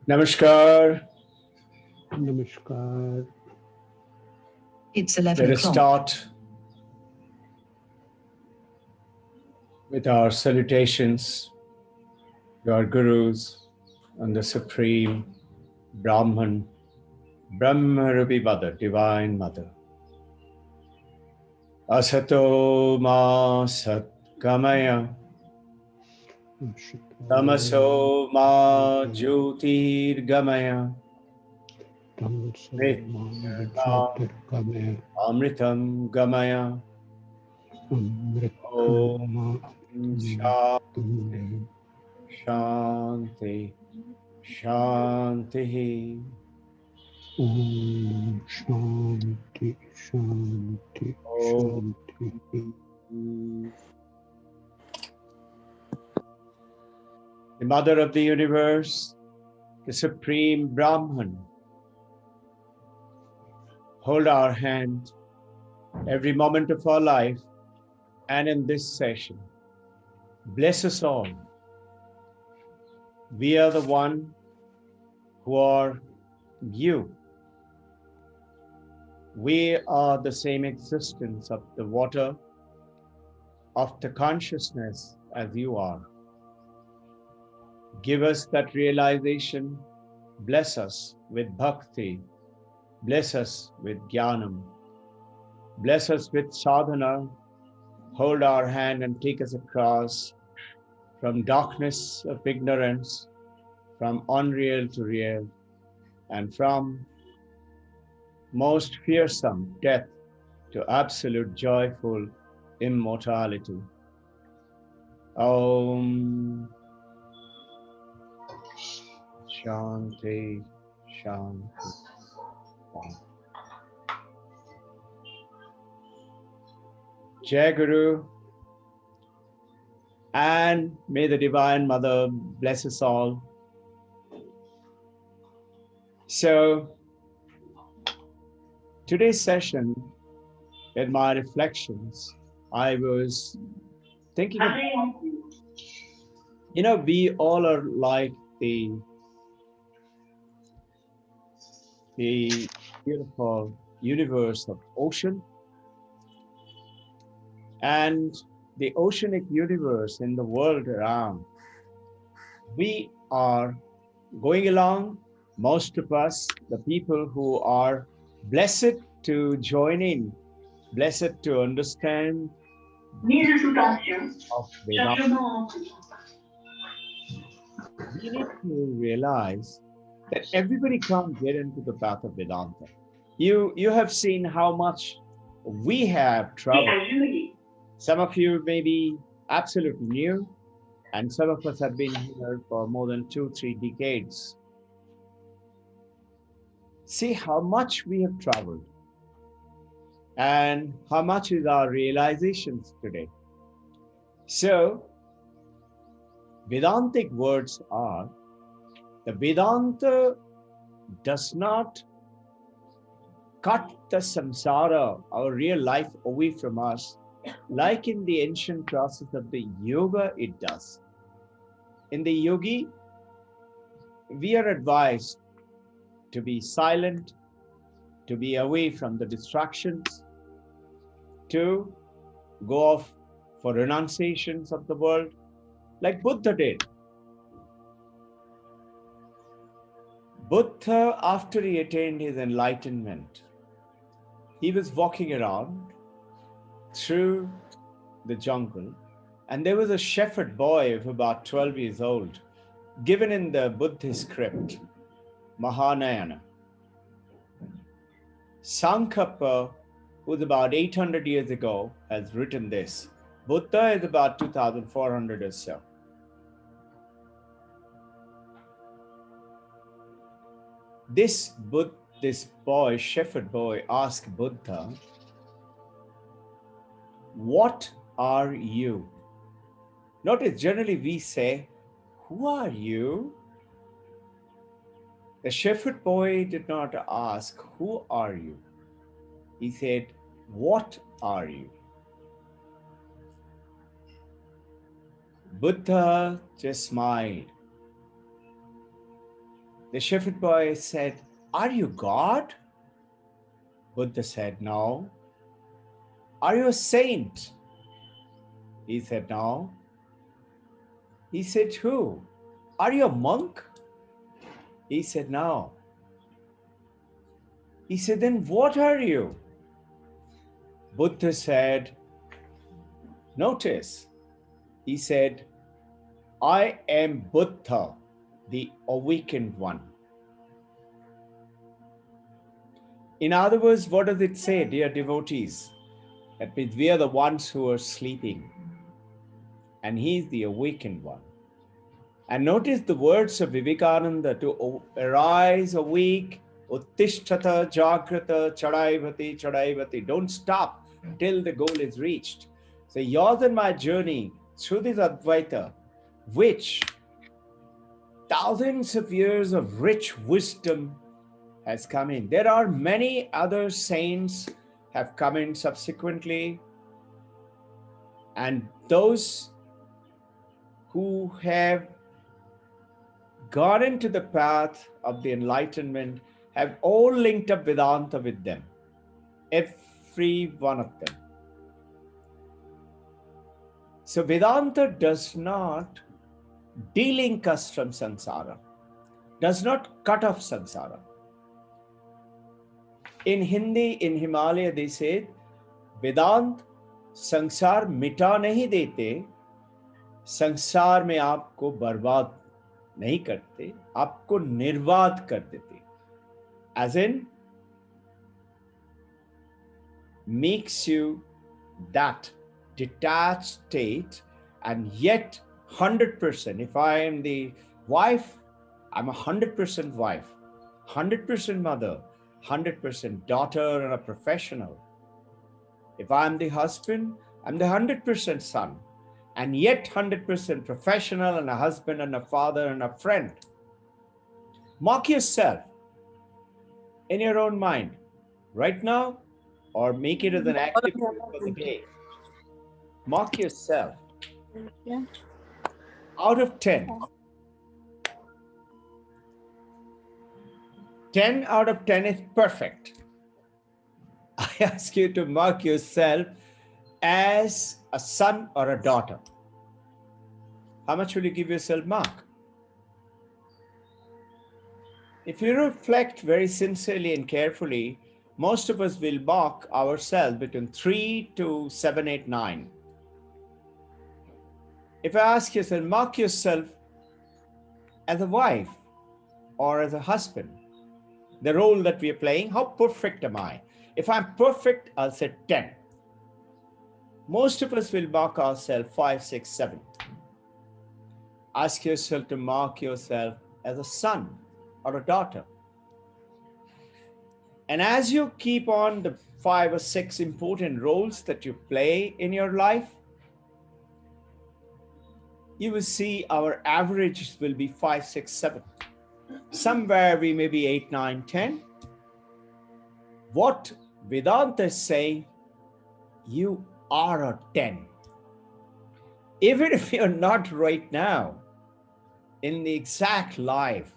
Namaskar. Namaskar. It's 11 Let us o'clock. start with our salutations to our gurus and the Supreme Brahman, Brahmarupi Mother, Divine Mother. Asato ma sat gamaya, tamaso ma jyotir gamaya, amritam gamaya. Om Shanti, Shanti, Shanti. Om Shanti, Shanti, Shanti. The Mother of the Universe, the Supreme Brahman, hold our hand every moment of our life and in this session. Bless us all. We are the one who are you. We are the same existence of the water, of the consciousness as you are. Give us that realization. Bless us with bhakti. Bless us with jnanam. Bless us with sadhana. Hold our hand and take us across from darkness of ignorance, from unreal to real, and from most fearsome death to absolute joyful immortality. Om Shanti, Shanti, Shanti. Jai Guru, and may the Divine Mother bless us all. So, today's session, in my reflections, I was thinking about, we all are like the beautiful universe of ocean, and the oceanic universe in the world around. We are going along, most of us, the people who are blessed to join in, blessed to understand of Vedanta. We need to realize that everybody can't get into the path of Vedanta. You have seen how much we have traveled. Some of you may be absolutely new, and some of us have been here for more than 2-3 decades. See how much we have traveled and how much is our realizations today. So, Vedantic words are, the Vedanta does not cut the samsara, our real life, away from us, like in the ancient process of the yoga it does. In the yogi, we are advised to be silent, to be away from the distractions, to go off for renunciations of the world, like Buddha did. Buddha, after he attained his enlightenment, he was walking around through the jungle, and there was a shepherd boy of about 12 years old, given in the Buddhist script, Mahanayana. Sankappa, who's about 800 years ago, has written this. Buddha is about 2,400 or so. This boy, shepherd boy, asked Buddha, what are you? Notice generally we say, who are you? The shepherd boy did not ask, who are you? He said, what are you? Buddha just smiled. The shepherd boy said, "Are you God?" Buddha said, "No." "Are you a saint?" He said, "No." He said, "Who? Are you a monk?" He said, "No." He said, "Then what are you?" Buddha said, notice, he said, "I am Buddha, the awakened one." In other words, what does it say, dear devotees? That means we are the ones who are sleeping, and he is the awakened one. And notice the words of Vivekananda: to arise, awake, uttishtata, jagrata, chadaivati, chadaivati. Don't stop till the goal is reached. So yours and my journey through this Advaita, which thousands of years of rich wisdom has come in. There are many other saints have come in subsequently, and those who have gone into the path of the enlightenment have all linked up Vedanta with them. Every one of them. So Vedanta does not de-link us from samsara, does not cut off samsara. In Hindi, in Himalaya, they say, Vedant संसार मिटा नहीं देते, संसार में आपको बर्बाद नहीं करते, आपको निर्वात कर देते. As in, makes you that detached state, and yet 100%. If I am the wife, I'm 100% wife, 100% mother, 100% daughter and a professional. If I'm the husband, I'm the 100% son, and yet 100% professional and a husband and a father and a friend. Mark yourself in your own mind right now, or make it as an activity for the day. Mark yourself. Out of 10, 10 out of 10 is perfect. I ask you to mark yourself as a son or a daughter. How much will you give yourself mark? If you reflect very sincerely and carefully, most of us will mark ourselves between 3 to 7, 8, 9. If I ask yourself, mark yourself as a wife or as a husband, the role that we are playing, how perfect am I? If I'm perfect, I'll say 10. Most of us will mark ourselves 5, 6, 7. Ask yourself to mark yourself as a son or a daughter. And as you keep on the 5 or 6 important roles that you play in your life, you will see our averages will be 5, 6, 7. Somewhere we may be 8, 9, 10. What Vedanta is saying, you are a 10. Even if you're not right now in the exact life,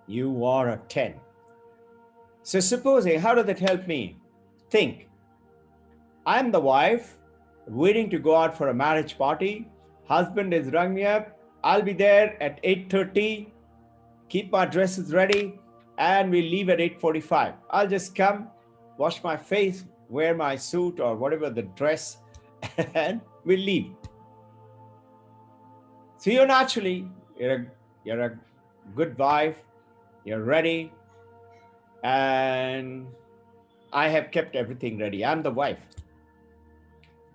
you are a 10. So supposing, how does that help me? Think, I'm the wife waiting to go out for a marriage party. Husband is rung me up. I'll be there at 8:30. Keep my dresses ready, and we'll leave at 8:45. I'll just come, wash my face, wear my suit or whatever the dress, and we'll leave. So you're naturally, you're a good wife, you're ready, and I have kept everything ready. I'm the wife.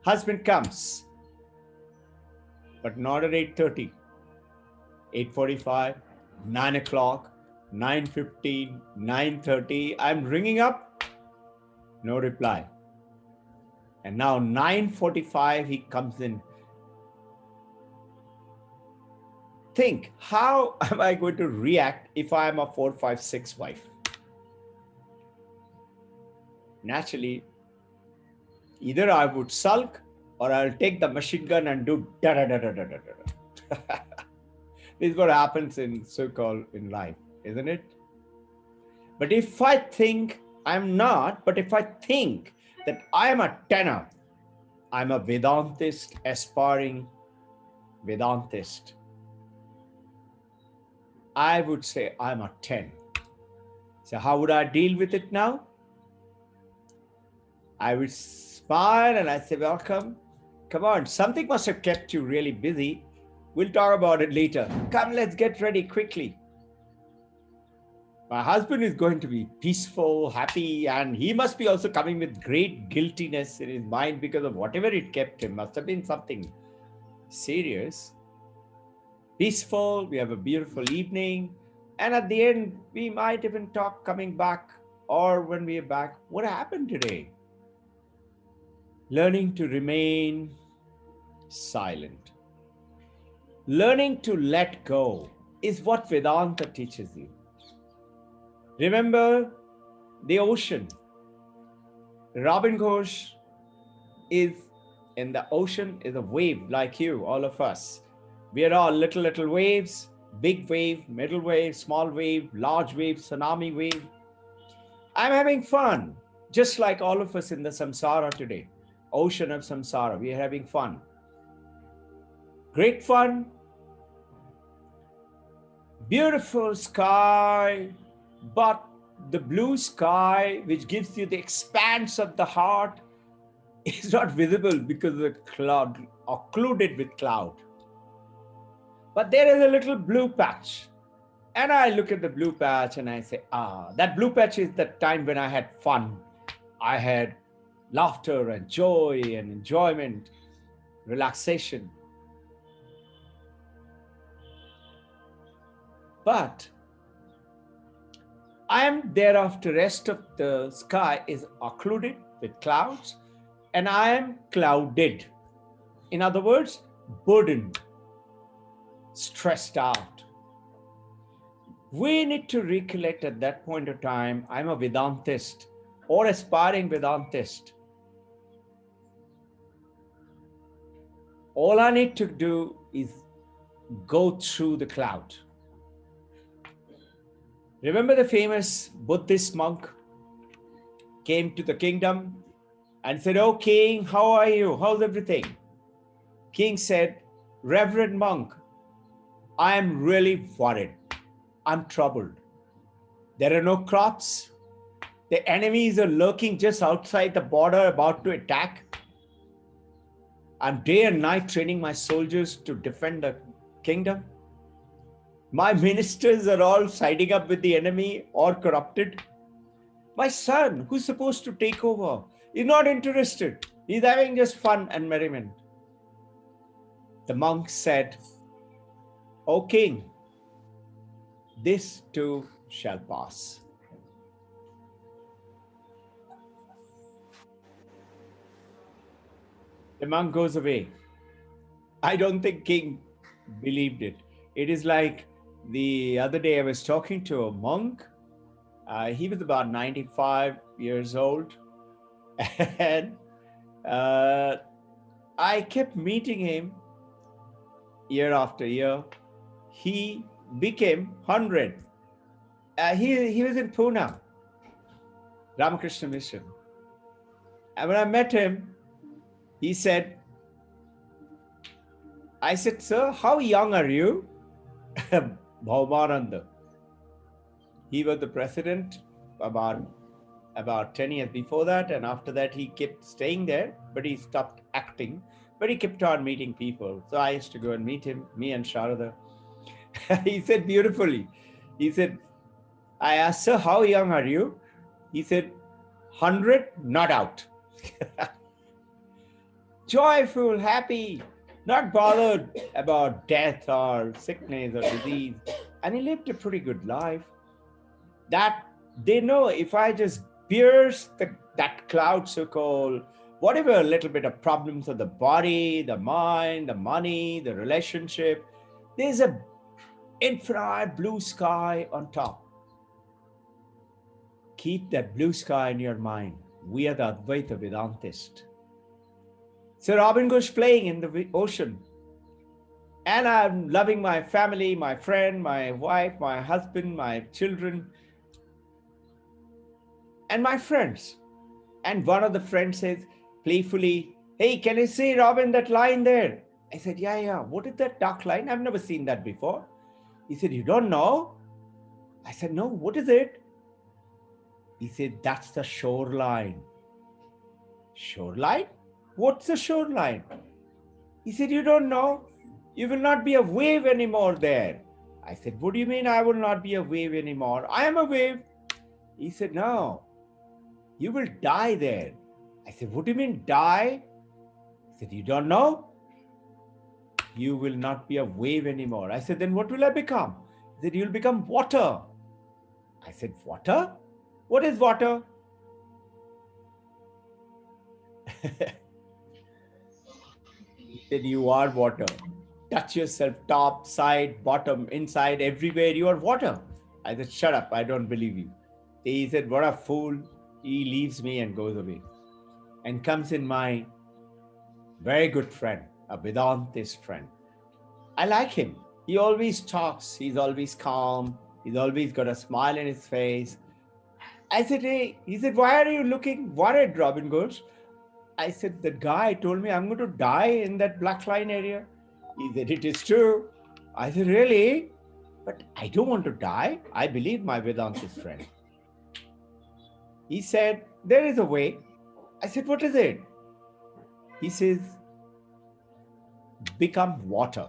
Husband comes, but not at 8:30, 8:45, 9 o'clock, 9:15, 9:30. I'm ringing up, no reply. And now 9:45, he comes in. Think, how am I going to react if I'm a 4, 5, 6 wife? Naturally, either I would sulk or I'll take the machine gun and do da da da da da da da. This is what happens in so-called in life, isn't it? But if I think I'm not, but if I think that I am a tenor, I'm a Vedantist, aspiring Vedantist, I would say I'm a 10. So how would I deal with it now? I would smile and I say, welcome. Come on, something must have kept you really busy. We'll talk about it later. Come, let's get ready quickly. My husband is going to be peaceful, happy, and he must be also coming with great guiltiness in his mind because of whatever it kept him. Must have been something serious. Peaceful, we have a beautiful evening, and at the end, we might even talk coming back, or when we are back, what happened today? Learning to remain silent. Learning to let go is what Vedanta teaches you. Remember the ocean. Robin Ghosh is in the ocean, is a wave like you, all of us. We are all little waves, big wave, middle wave, small wave, large wave, tsunami wave. I'm having fun, just like all of us in the samsara today. Ocean of samsara, we are having fun. Great fun. Beautiful sky, but the blue sky, which gives you the expanse of the heart, is not visible because of the cloud, occluded with cloud. But there is a little blue patch. And I look at the blue patch and I say, that blue patch is the time when I had fun. I had laughter and joy and enjoyment, relaxation. But I am thereafter, rest of the sky is occluded with clouds, and I am clouded. In other words, burdened, stressed out. We need to recollect at that point of time, I'm a Vedantist or aspiring Vedantist. All I need to do is go through the cloud. Remember the famous Buddhist monk came to the kingdom and said, "Oh king, how are you? How's everything?" King said, "Reverend monk, I am really worried. I'm troubled. There are no crops. The enemies are lurking just outside the border about to attack. I'm day and night training my soldiers to defend the kingdom. My ministers are all siding up with the enemy or corrupted. My son, who's supposed to take over, is not interested. He's having just fun and merriment." The monk said, "O king, this too shall pass." The monk goes away. I don't think king believed it. It is like the other day I was talking to a monk. He was about 95 years old. And I kept meeting him year after year. He became 100. He was in Pune, Ramakrishna Mission. And when I met him, he said, I said, "Sir, how young are you?" Bhaumananda. He was the president about 10 years before that. And after that, he kept staying there, but he stopped acting. But he kept on meeting people. So I used to go and meet him, me and Sharada. He said beautifully. He said, I asked, "Sir, how young are you?" He said, 100, not out. Joyful, happy, not bothered about death or sickness or disease. And he lived a pretty good life. That they know, if I just pierce that cloud, so-called, whatever a little bit of problems of the body, the mind, the money, the relationship, there's a infinite blue sky on top. Keep that blue sky in your mind. We are the Advaita Vedantist. So Robin Ghosh playing in the ocean. And I'm loving my family, my friend, my wife, my husband, my children, and my friends. And one of the friends says playfully, "Hey, can you see, Robin, that line there?" I said, "Yeah, yeah. What is that dark line? I've never seen that before." He said, "You don't know?" I said, "No, what is it?" He said, "That's the shoreline." Shoreline? What's the shoreline? He said, "You don't know? You will not be a wave anymore there." I said, "What do you mean I will not be a wave anymore? I am a wave." He said, "No, you will die there." I said, "What do you mean die?" He said, "You don't know? You will not be a wave anymore." I said, "Then what will I become?" He said, "You'll become water." I said, "Water? What is water?" He said, "You are water. Touch yourself, top, side, bottom, inside, everywhere, you are water." I said, "Shut up, I don't believe you." He said, "What a fool." He leaves me and goes away. And comes in my very good friend, a Vedantist friend. I like him. He always talks, he's always calm, he's always got a smile in his face. I said, "Hey," he said, "Why are you looking worried, Robin Ghosh?" I said, "The guy told me I'm going to die in that black line area." He said, "It is true." I said, "Really? But I don't want to die. I believe my Vedantist friend." He said, "There is a way." I said, "What is it?" He says, "Become water.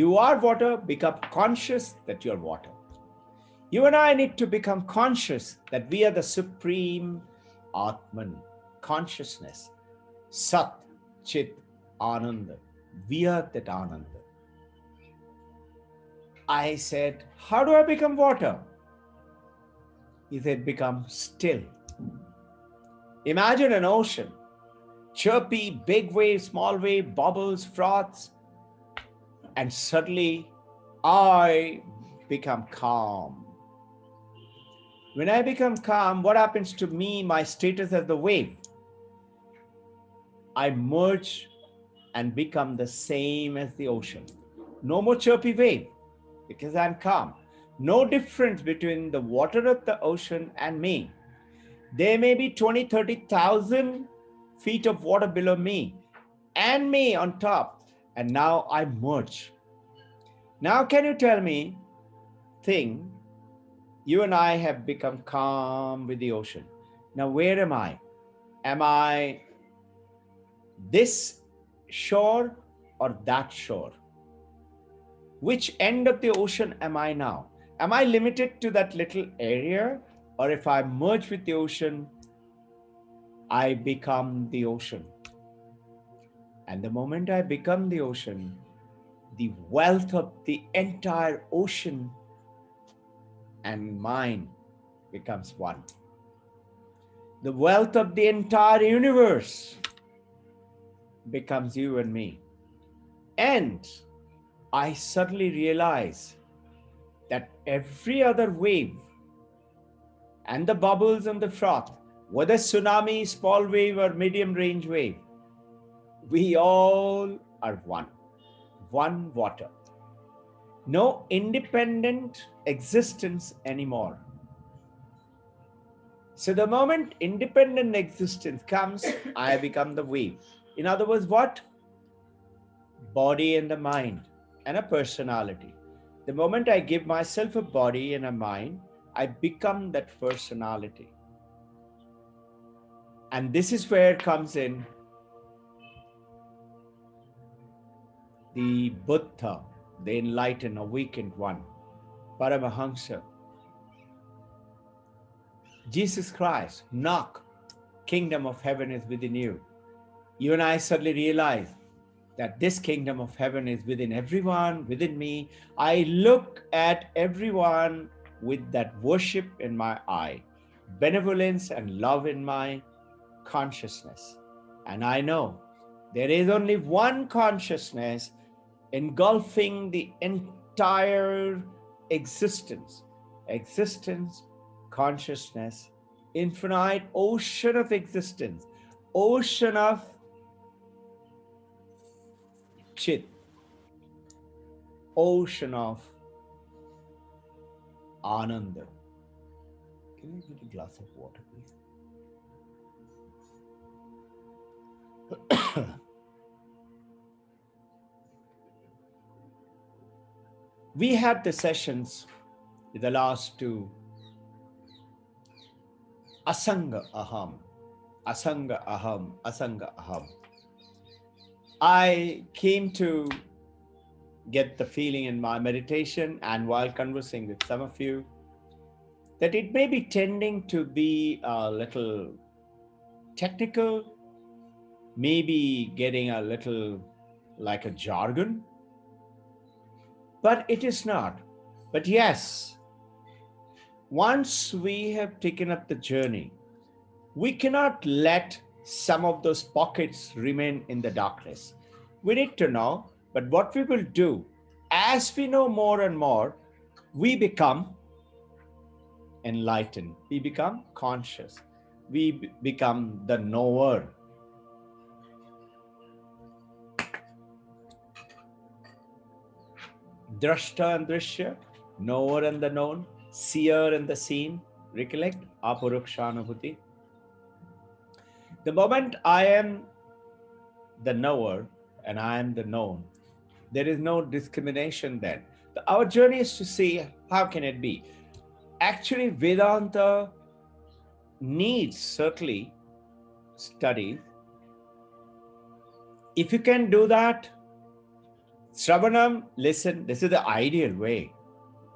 You are water, become conscious that you're water." You and I need to become conscious that we are the supreme Atman, consciousness, Sat, Chit, Ananda. We are that Ananda. I said, "How do I become water?" He said, "Become still. Imagine an ocean, chirpy, big wave, small wave, bubbles, froths, and suddenly I become calm. When I become calm, what happens to me, my status as the wave? I merge and become the same as the ocean. No more chirpy wave because I'm calm. No difference between the water of the ocean and me. There may be 20, 30,000 feet of water below me and me on top. And now I merge. Now, can you tell me, thing, you and I have become calm with the ocean. Now, where am I? Am I this shore or that shore? Which end of the ocean am I now? Am I limited to that little area? Or if I merge with the ocean, I become the ocean. And the moment I become the ocean, the wealth of the entire ocean and mine becomes one. The wealth of the entire universe becomes you and me. And I suddenly realize that every other wave and the bubbles and the froth, whether tsunami, small wave, or medium range wave, we all are one water. No independent existence anymore. So the moment independent existence comes, I become the wave. In other words, what? Body and the mind and a personality. The moment I give myself a body and a mind, I become that personality. And this is where comes in the Buddha, the enlightened, awakened one, Paramahansa, Jesus Christ. Knock, kingdom of heaven is within you. You and I suddenly realize that this kingdom of heaven is within everyone, within me. I look at everyone with that worship in my eye, benevolence and love in my consciousness. And I know there is only one consciousness engulfing the entire existence. Existence, consciousness, infinite ocean of existence, ocean of Chit, ocean of Ananda. Can you get a glass of water, please? We had the sessions, the last two, Asanga Aham, Asanga Aham, Asanga Aham. I came to get the feeling in my meditation and while conversing with some of you that it may be tending to be a little technical, maybe getting a little like a jargon, but it is not. But yes, once we have taken up the journey, we cannot let some of those pockets remain in the darkness. We need to know, but what we will do, as we know more and more, we become enlightened, we become conscious, we become the knower. Drashta and Drishya, knower and the known, seer and the seen. Recollect, Apurukshanubhuti. The moment I am the knower and I am the known, there is no discrimination then. Our journey is to see how can it be. Actually, Vedanta needs certainly studies. If you can do that, Shravanam, listen, this is the ideal way,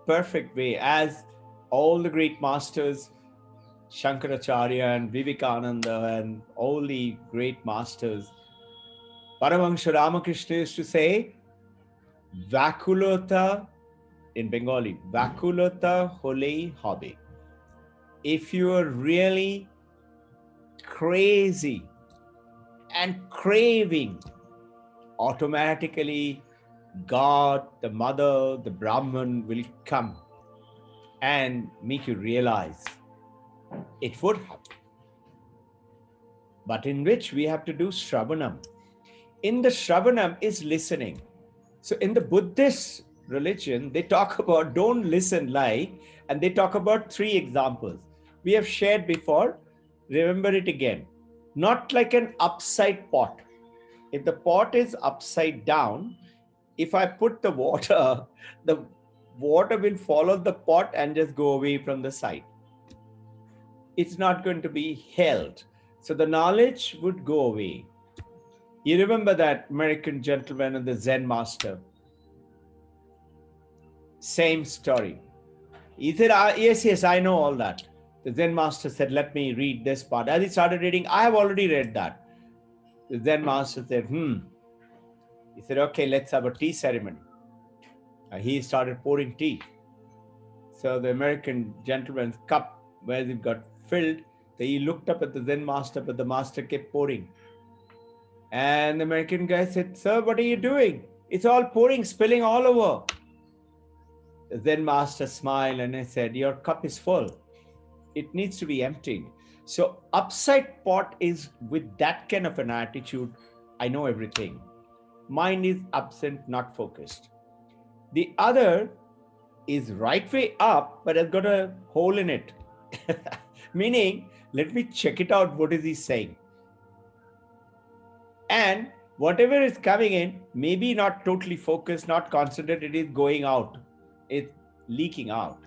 perfect way, as all the great masters, Shankaracharya and Vivekananda and all the great masters, Paramahansa Ramakrishna used to say, Vakulata, in Bengali, Vakulata hole hobe. If you are really crazy and craving, automatically God, the mother, the Brahman will come and make you realize it would happen. But in which we have to do Shravanam. In the Shravanam is listening. So in the Buddhist religion, they talk about don't listen like, and they talk about 3 examples. We have shared before, remember it again. Not like an upside pot. If the pot is upside down, if I put the water will follow the pot and just go away from the side. It's not going to be held. So the knowledge would go away. You remember that American gentleman and the Zen master? Same story. He said, yes, I know all that. The Zen master said, let me read this part. As he started reading, I have already read that. The Zen master said, He said, okay, let's have a tea ceremony. He started pouring tea. So the American gentleman's cup, where it got filled, he looked up at the Zen master, but the master kept pouring. And the American guy said, sir, what are you doing? It's all pouring, spilling all over. The Zen master smiled and he said, your cup is full. It needs to be emptied. So upside pot is with that kind of an attitude, I know everything. Mind is absent, not focused. The other is right way up, but has got a hole in it. Meaning, let me check it out, what is he saying? And whatever is coming in, maybe not totally focused, not concentrated, it is going out. It's leaking out.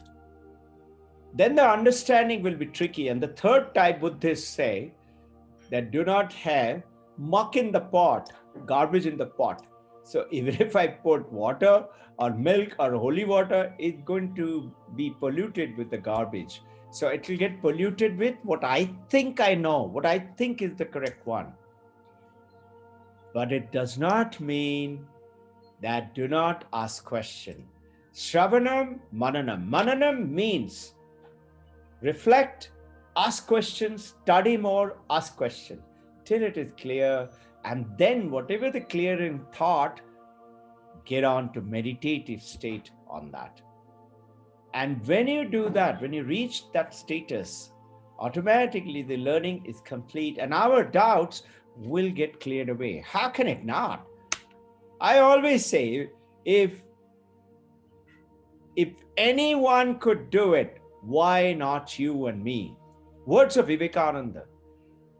Then the understanding will be tricky. And the third type Buddhists say that do not have muck in the pot, garbage in the pot. So even if I put water or milk or holy water, it's going to be polluted with the garbage. So it will get polluted with what I think I know, what I think is the correct one. But it does not mean that do not ask question. Shravanam, Mananam. Mananam means reflect, ask questions, study more, ask questions till it is clear. And then whatever the clearing thought, get on to meditative state on that. And when you do that, when you reach that status, automatically the learning is complete and our doubts will get cleared away. How can it not? I always say, if If anyone could do it, why not you and me? Words of Vivekananda.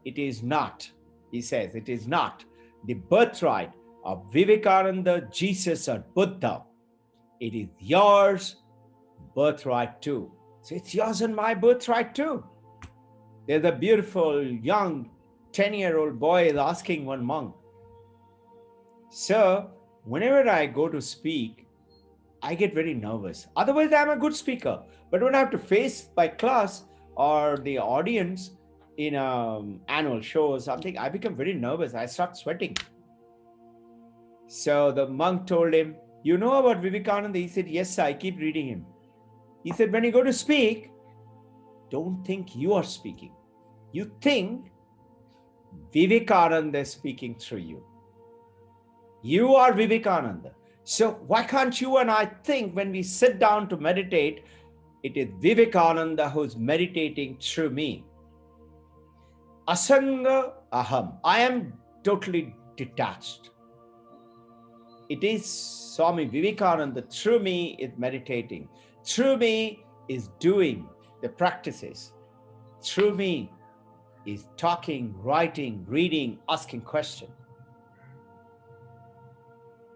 It is not, he says, it is not the birthright of Vivekananda, Jesus, or Buddha. It is yours birthright too. So it's yours and my birthright too. There's a beautiful young 10-year-old boy is asking one monk, "Sir, whenever I go to speak, I get very nervous. Otherwise, I'm a good speaker. But when I have to face my class or the audience in an annual show or something, I become very nervous. I start sweating." So the monk told him, "You know about Vivekananda?" He said, "Yes, I keep reading him." He said, "When you go to speak, don't think you are speaking. You think Vivekananda is speaking through you. You are Vivekananda. So why can't you and I think when we sit down to meditate, it is Vivekananda who's meditating through me. Asanga aham. I am totally detached. It is Swami Vivekananda through me is meditating. Through me is doing the practices. Through me is talking, writing, reading, asking questions."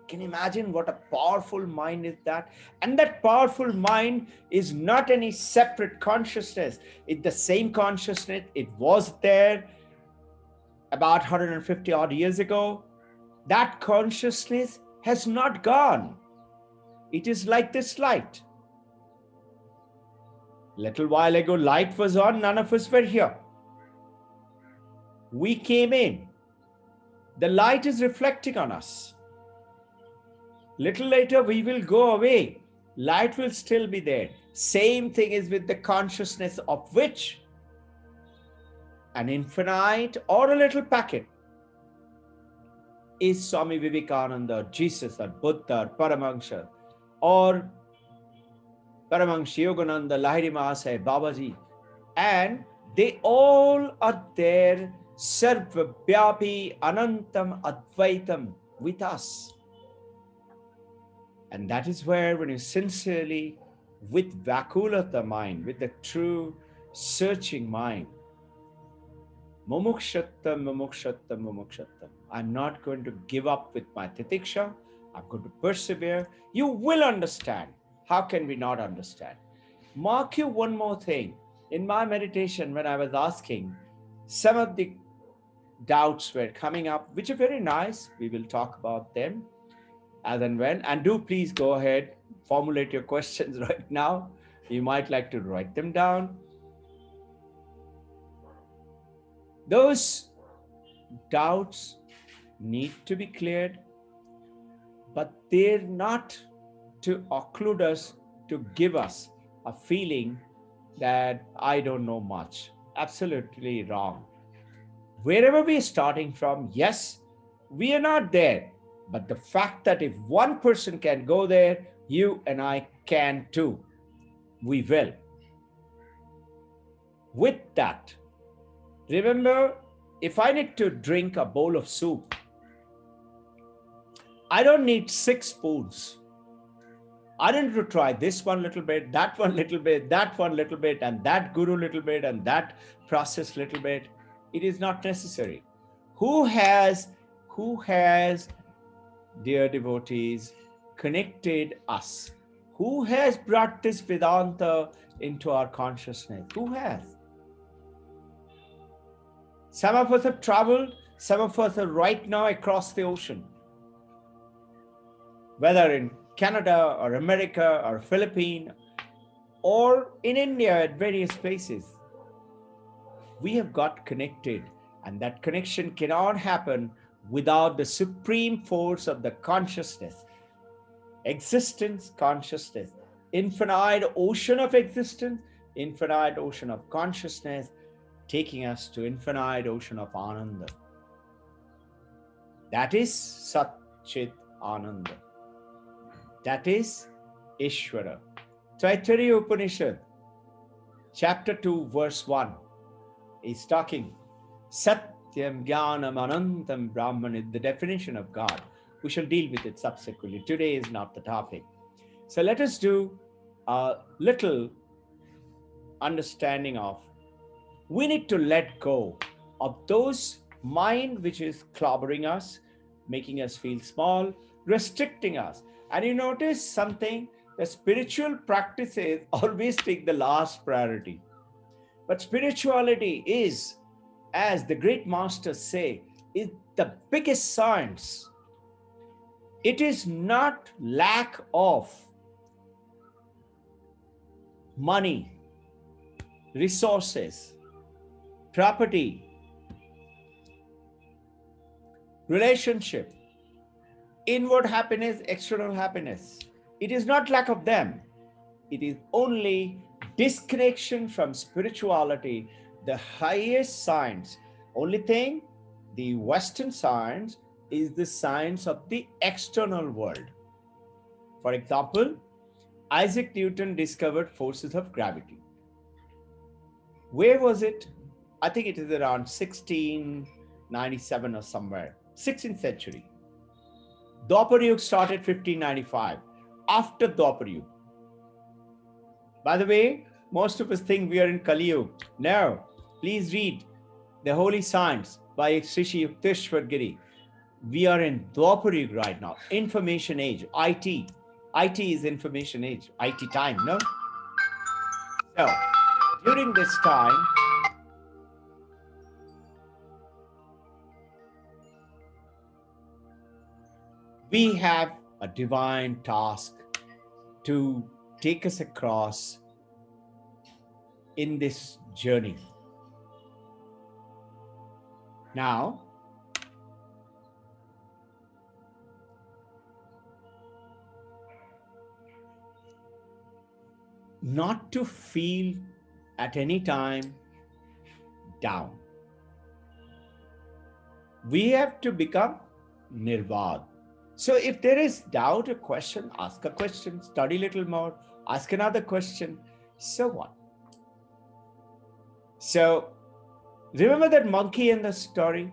Can you imagine what a powerful mind is that? And that powerful mind is not any separate consciousness. It's the same consciousness. It was there about 150 odd years ago. That consciousness has not gone. It is like this light. Little while ago, light was on. None of us were here. We came in. The light is reflecting on us. Little later, we will go away. Light will still be there. Same thing is with the consciousness of which an infinite or a little packet is Swami Vivekananda, Jesus, or Buddha, or Paramahansa, or Paramahansa Yogananda, Lahiri Mahasaya, Babaji. And they all are there, Sarva Vyapi Anantam Advaitam, with us. And that is where, when you sincerely, with Vakulata mind, with the true searching mind, Mumukshattam, Mumukshattam, Mumukshattam. I'm not going to give up with my titiksha. I'm going to persevere. You will understand. How can we not understand? Mark you one more thing. In my meditation, when I was asking, some of the doubts were coming up, which are very nice. We will talk about them as and when. And do please go ahead, formulate your questions right now. You might like to write them down. Those doubts need to be cleared, but they're not to occlude us, to give us a feeling that I don't know much. Absolutely wrong. Wherever we're starting from, yes, we are not there. But the fact that if one person can go there, you and I can too. We will. With that, remember, if I need to drink a bowl of soup, I don't need 6 spoons. I don't need to try this one little bit, that one little bit, that one little bit, and that guru little bit, and that process little bit. It is not necessary. Who has, dear devotees, connected us? Who has brought this Vedanta into our consciousness? Who has? Some of us have traveled, some of us are right now across the ocean. Whether in Canada or America or Philippines or in India at various places. We have got connected, and that connection cannot happen without the supreme force of the consciousness. Existence, consciousness, infinite ocean of existence, infinite ocean of consciousness, taking us to infinite ocean of Ananda. That is Sat Chit Ananda. That is Ishvara. Taittiriya Upanishad, chapter 2, verse 1, is talking Satyam Jnanam Anantam Brahman is the definition of God. We shall deal with it subsequently. Today is not the topic. So let us do a little understanding of, we need to let go of those mind which is clobbering us, making us feel small, restricting us. And you notice something, the spiritual practices always take the last priority. But spirituality is, as the great masters say, is the biggest science. It is not lack of money, resources, property, relationship, inward happiness, external happiness. It is not lack of them. It is only disconnection from spirituality, the highest science. Only thing, the Western science is the science of the external world. For example, Isaac Newton discovered forces of gravity. Where was it? I think it is around 1697 or somewhere, 16th century. Dwapar Yuga started 1595, after Dwapar Yuga. By the way, most of us think we are in Kali Yuga. No, please read The Holy Science by Srishi Yukteswar Giri. We are in Dwapar Yuga right now, information age, IT. IT is information age, IT time, no? So, during this time, we have a divine task to take us across in this journey. Now, not to feel at any time down. We have to become nirvad. So if there is doubt, a question, ask a question, study a little more, ask another question. So what? So remember that monkey in the story?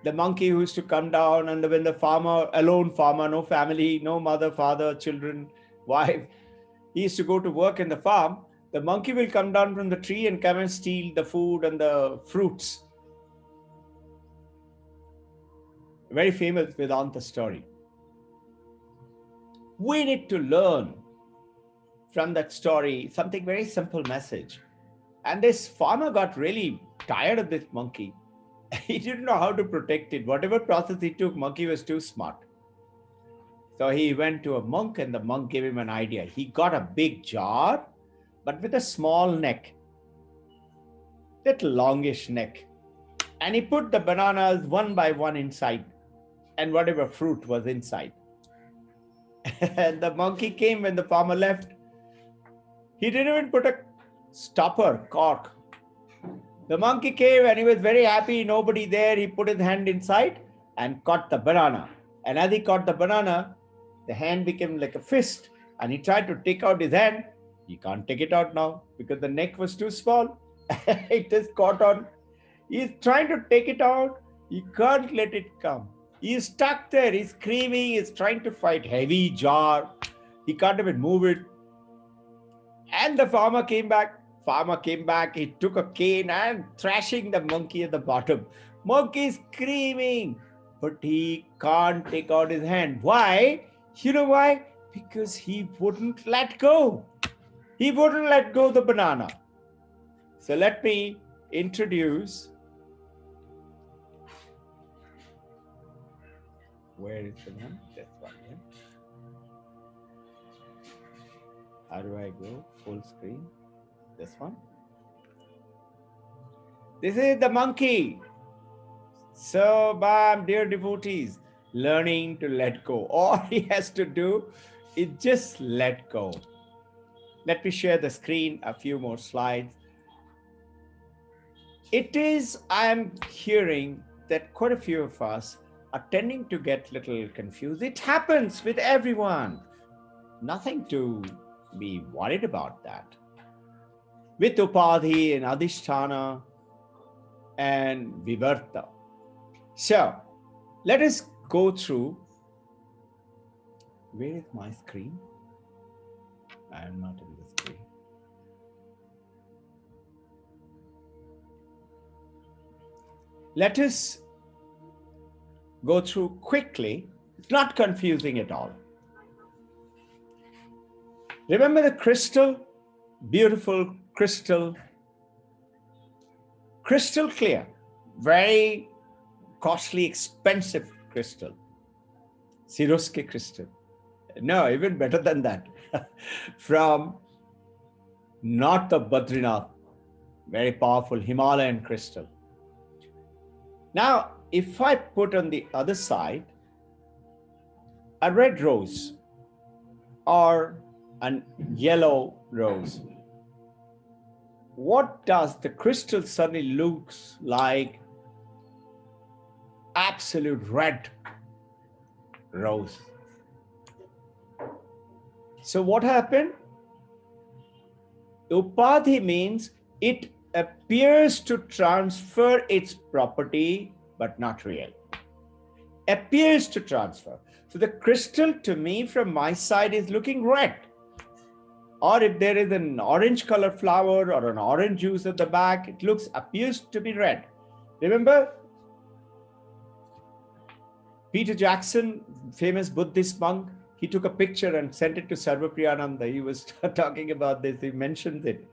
The monkey who used to come down, and when the farmer, alone farmer, no family, no mother, father, children, wife, he used to go to work in the farm. The monkey will come down from the tree and come and steal the food and the fruits. A very famous Vedanta story. We need to learn from that story something very simple message. And this farmer got really tired of this monkey. He didn't know how to protect it. Whatever process he took, monkey was too smart. So he went to a monk, and the monk gave him an idea. He got a big jar, but with a small neck, little longish neck. And he put the bananas one by one inside, and whatever fruit was inside. And the monkey came when the farmer left. He didn't even put a stopper, cork. The monkey came and he was very happy, nobody there. He put his hand inside and caught the banana. And as he caught the banana, the hand became like a fist. And he tried to take out his hand. He can't take it out now because the neck was too small. It is caught on. He's trying to take it out. He can't let it come. He's stuck there. He's screaming. He's trying to fight. Heavy jar. He can't even move it. And the farmer came back. He took a cane and thrashing the monkey at the bottom. Monkey screaming, but he can't take out his hand. Why? You know why? Because he wouldn't let go. He wouldn't let go of the banana. So let me introduce. Where is the one? This one, yeah. How do I go? Full screen. This one. This is the monkey. So, dear devotees, learning to let go. All he has to do is just let go. Let me share the screen, a few more slides. I am hearing that quite a few of us are tending to get a little confused. It happens with everyone. Nothing to be worried about that. With Upadhi and Adhisthana and Vivarta. So, let us go through. Where is my screen? I am not in this way. Let us go through quickly. It's not confusing at all. Remember the crystal, beautiful crystal, crystal clear, very costly, expensive crystal, Swarovski crystal. No, even better than that. From north of Badrinath, very powerful Himalayan crystal. Now, if I put on the other side a red rose or a yellow rose, what does the crystal suddenly looks like? Absolute red rose. So what happened? Upadhi means it appears to transfer its property, but not real. Appears to transfer. So the crystal to me from my side is looking red. Or if there is an orange color flower or an orange juice at the back, it appears to be red. Remember, Peter Jackson, famous Buddhist monk, he took a picture and sent it to Sarvapriyananda. He was talking about this, he mentioned it.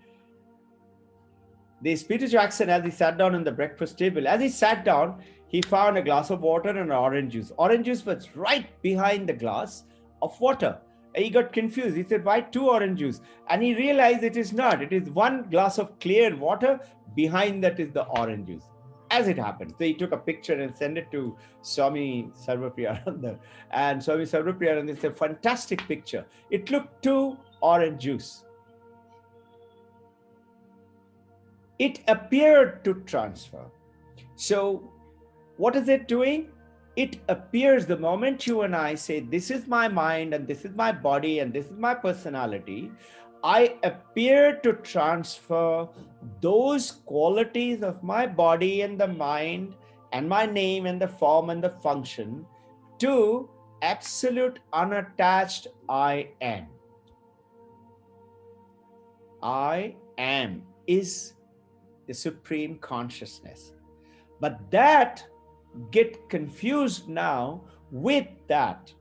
This Peter Jackson, as he sat down on the breakfast table, as he sat down, he found a glass of water and an orange juice. Orange juice was right behind the glass of water. And he got confused. He said, why two orange juice? And he realized it is not. It is one glass of clear water. Behind that is the orange juice. As it happened. So he took a picture and sent it to Swami Sarvapriyananda. And Swami Sarvapriyananda said, fantastic picture. It looked two orange juice. It appeared to transfer. So what is it doing? It appears the moment you and I say, this is my mind and this is my body and this is my personality, I appear to transfer those qualities of my body and the mind and my name and the form and the function to absolute unattached I am. I am is the supreme consciousness. But that get confused now with that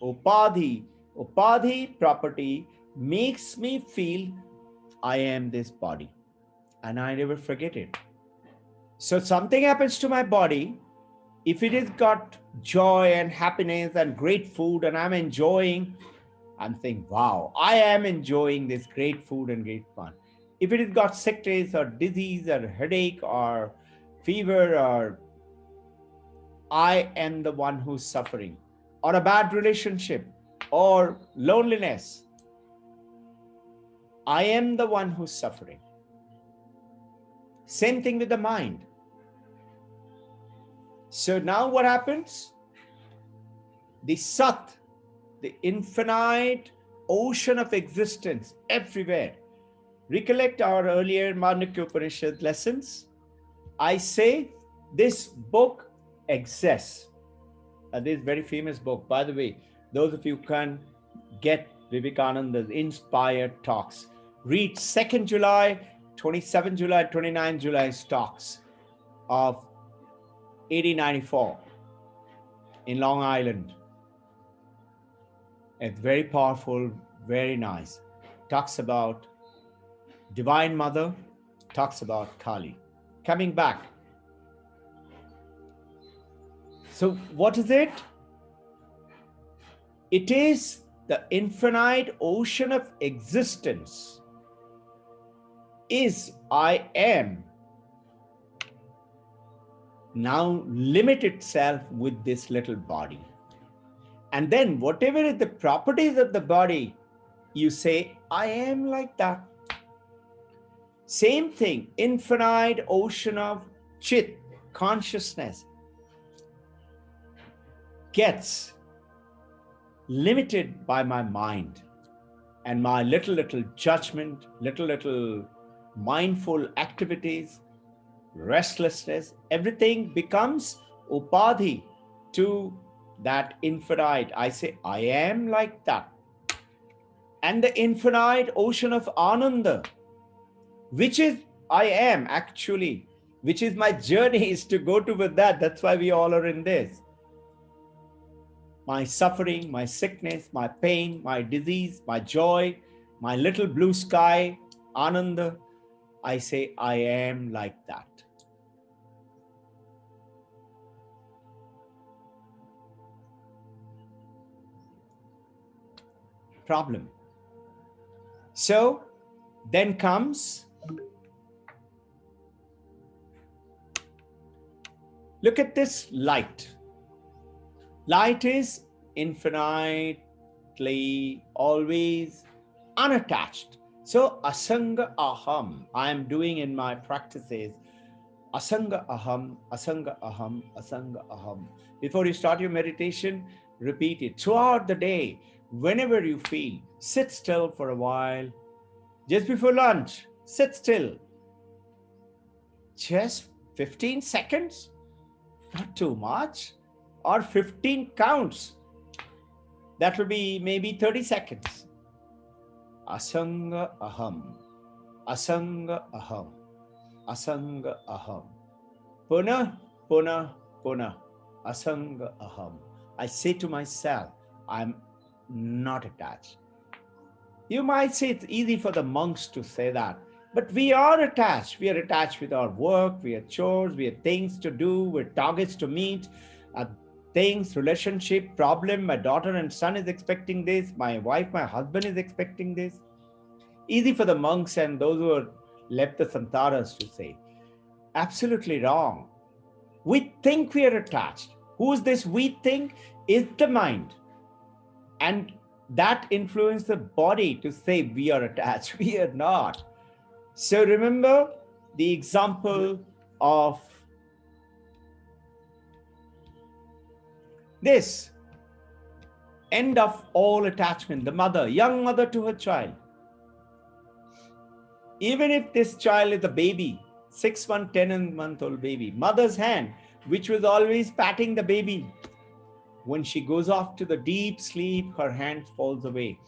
Upadhi. Upadhi property makes me feel I am this body and I never forget it. So something happens to my body. If it has got joy and happiness and great food and I'm enjoying, I'm thinking, wow, I am enjoying this great food and great fun. If it has got sickness or disease or headache or fever, or I am the one who's suffering, or a bad relationship or loneliness, I am the one who's suffering. Same thing with the mind. So now what happens? The Sat, the infinite ocean of existence everywhere. Recollect our earlier Mandukya Upanishad lessons. I say this book exists. This very famous book. By the way, those of you who can get Vivekananda's inspired talks, read 2nd July, 27 July, 29 July's talks of 1894 in Long Island. It's very powerful, very nice. Talks about Divine Mother, talks about Kali. Coming back. So what is it? It is the infinite ocean of existence. Is I am now limit itself with this little body. And then whatever is the properties of the body, you say, I am like that. Same thing, infinite ocean of Chit, consciousness, gets limited by my mind and my little judgment, little mindful activities, restlessness, everything becomes upadhi to that infinite. I say, I am like that. and the infinite ocean of Ananda, which is I am actually, which is my journey is to go to with that. That's why we all are in this. My suffering, my sickness, my pain, my disease, my joy, my little blue sky, Ananda, I say I am like that. Problem. So then comes, look at this light. Light is infinitely, always unattached. So asanga aham, I am doing in my practices, asanga aham, asanga aham, asanga aham. Before you start your meditation, repeat it throughout the day. Whenever you feel, sit still for a while. Just before lunch, sit still. Just 15 seconds, not too much, or 15 counts. That will be maybe 30 seconds. Asanga aham, asanga aham, asanga aham. Puna, puna, puna, asanga aham. I say to myself, I'm not attached. You might say it's easy for the monks to say that, but we are attached. We are attached with our work, we have chores, we have things to do, we have targets to meet, things, relationship, problem. My daughter and son is expecting this. My wife, my husband is expecting this. Easy for the monks and those who are left the santaras to say. Absolutely wrong. We think we are attached. Who is this we think? Is the mind. And that influences the body to say we are attached. We are not. So remember the example of this end of all attachment, the mother, young mother to her child. Even if this child is a baby, 6 month, 10-month-old baby, mother's hand, which was always patting the baby, when she goes off to the deep sleep, her hand falls away.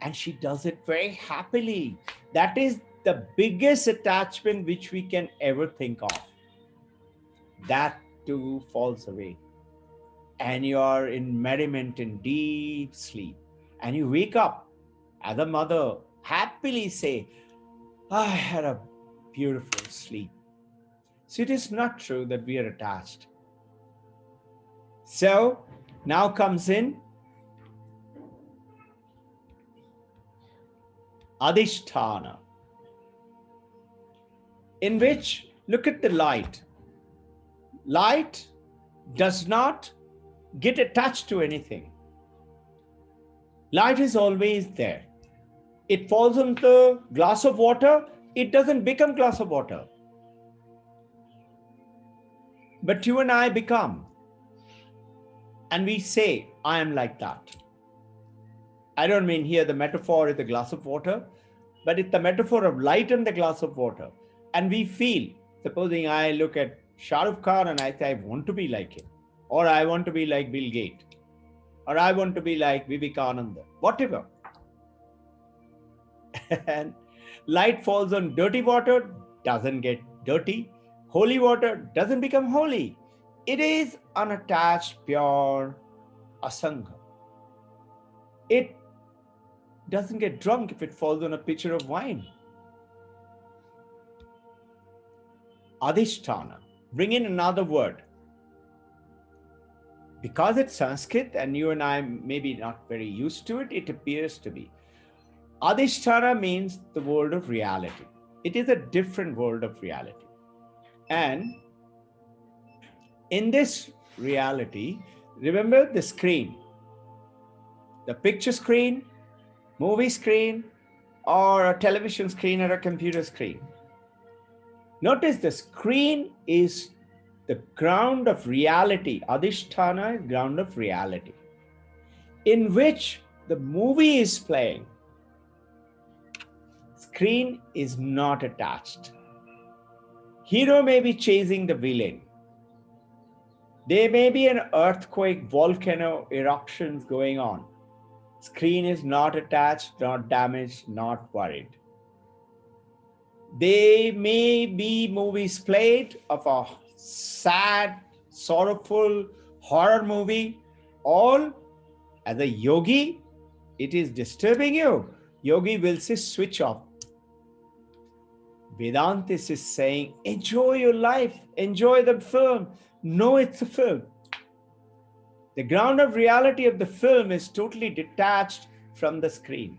And she does it very happily. That is the biggest attachment which we can ever think of. That too falls away. And you are in merriment, in deep sleep. And you wake up as a mother, happily say, I had a beautiful sleep. So it is not true that we are attached. So now comes in Adhisthana, in which, look at the light. Light does not get attached to anything. Light is always there. It falls on the glass of water, it doesn't become glass of water. But you and I become. And we say, I am like that. I don't mean here the metaphor is the glass of water, but it's the metaphor of light and the glass of water. And we feel, supposing I look at Shah Rukh Khan and I say, I want to be like him, or I want to be like Bill Gates, or I want to be like Vivekananda, whatever. And light falls on dirty water, doesn't get dirty. Holy water doesn't become holy. It is unattached, pure asanga. It doesn't get drunk if it falls on a pitcher of wine. Adhisthana. Bring in another word. Because it's Sanskrit and you and I may be not very used to it, it appears to be. Adhisthana means the world of reality. It is a different world of reality. And in this reality, remember the screen, the picture screen, movie screen, or a television screen or a computer screen. Notice the screen is the ground of reality. Adhisthana is ground of reality, in which the movie is playing. Screen is not attached. Hero may be chasing the villain. There may be an earthquake, volcano, eruptions going on. Screen is not attached, not damaged, not worried. There may be movies played of a sad, sorrowful horror movie. All as a yogi, it is disturbing you. Yogi will say, switch off. Vedanta is saying, enjoy your life, enjoy the film. No, it's a film. The ground of reality of the film is totally detached from the screen.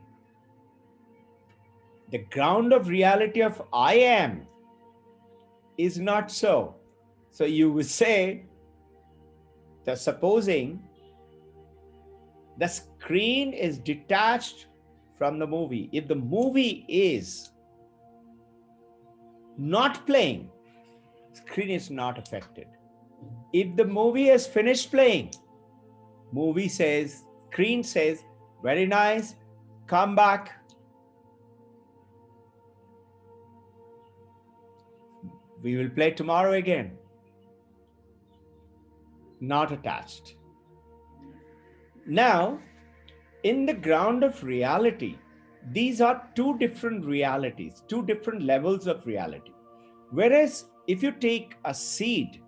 The ground of reality of I am is not so. So you would say that supposing the screen is detached from the movie, if the movie is not playing, screen is not affected. If the movie has finished playing, screen says, very nice, come back. We will play tomorrow again. Not attached. Now, in the ground of reality, these are two different realities, two different levels of reality. Whereas if you take a seed,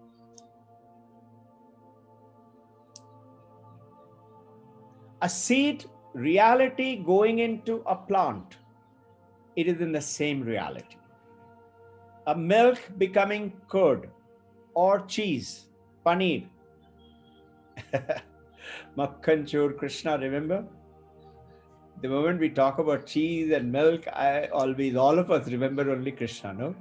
reality going into a plant, it is in the same reality. A milk becoming curd or cheese, paneer. Makhan Chor Krishna, remember? The moment we talk about cheese and milk, all of us remember only Krishna, no?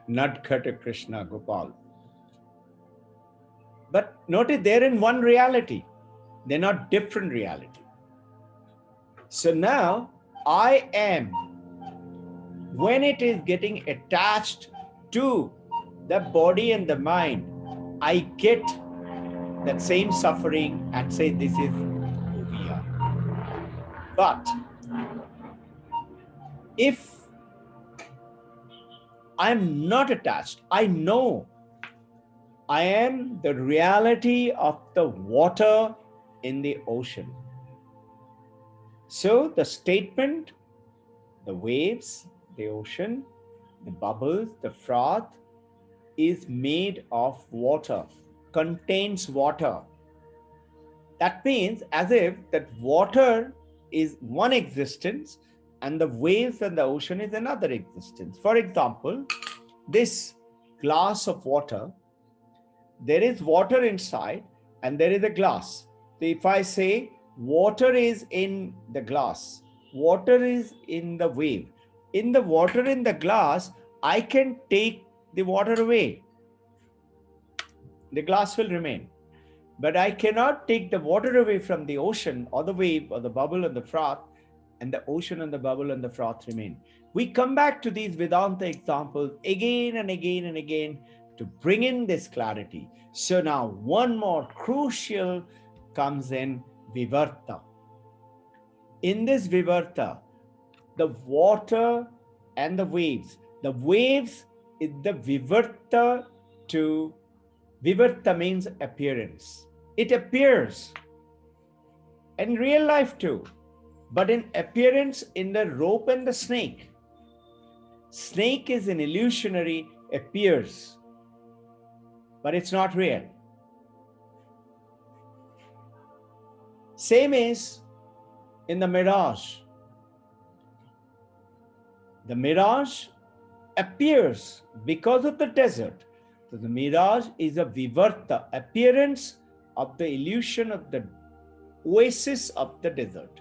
Nadkhata Krishna, Gopal. But notice they're in one reality. They're not different reality. So now, I am, when it is getting attached to the body and the mind, I get that same suffering and say this is who we are. But if I'm not attached, I know I am the reality of the water in the ocean. So the statement, the waves, the ocean, the bubbles, the froth is made of water, contains water. That means as if that water is one existence and the waves and the ocean is another existence. For example, this glass of water, there is water inside and there is a glass. So if I say water is in the glass, water is in the wave, in the water in the glass, I can take the water away. The glass will remain. But I cannot take the water away from the ocean or the wave or the bubble and the froth, and the ocean and the bubble and the froth remain. We come back to these Vedanta examples again and again and again to bring in this clarity. So now one more crucial comes in Vivarta. In this Vivarta, the water and the waves is the Vivarta to, Vivarta means appearance. It appears in real life too, but in appearance in the rope and the snake. Snake is an illusionary, appears, but it's not real. Same is in the mirage. The mirage appears because of the desert. So the mirage is a Vivarta, appearance of the illusion of the oasis of the desert.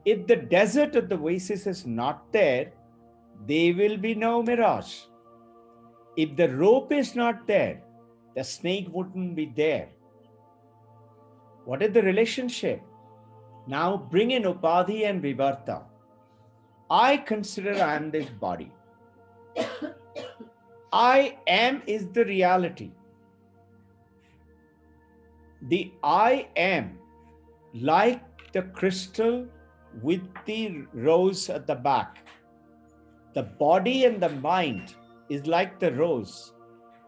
If the desert of the oasis is not there, there will be no mirage. If the rope is not there, the snake wouldn't be there. What is the relationship? Now bring in Upadhi and Vivarta. I consider I am this body. I am is the reality. The I am, like the crystal with the rose at the back. The body and the mind is like the rose.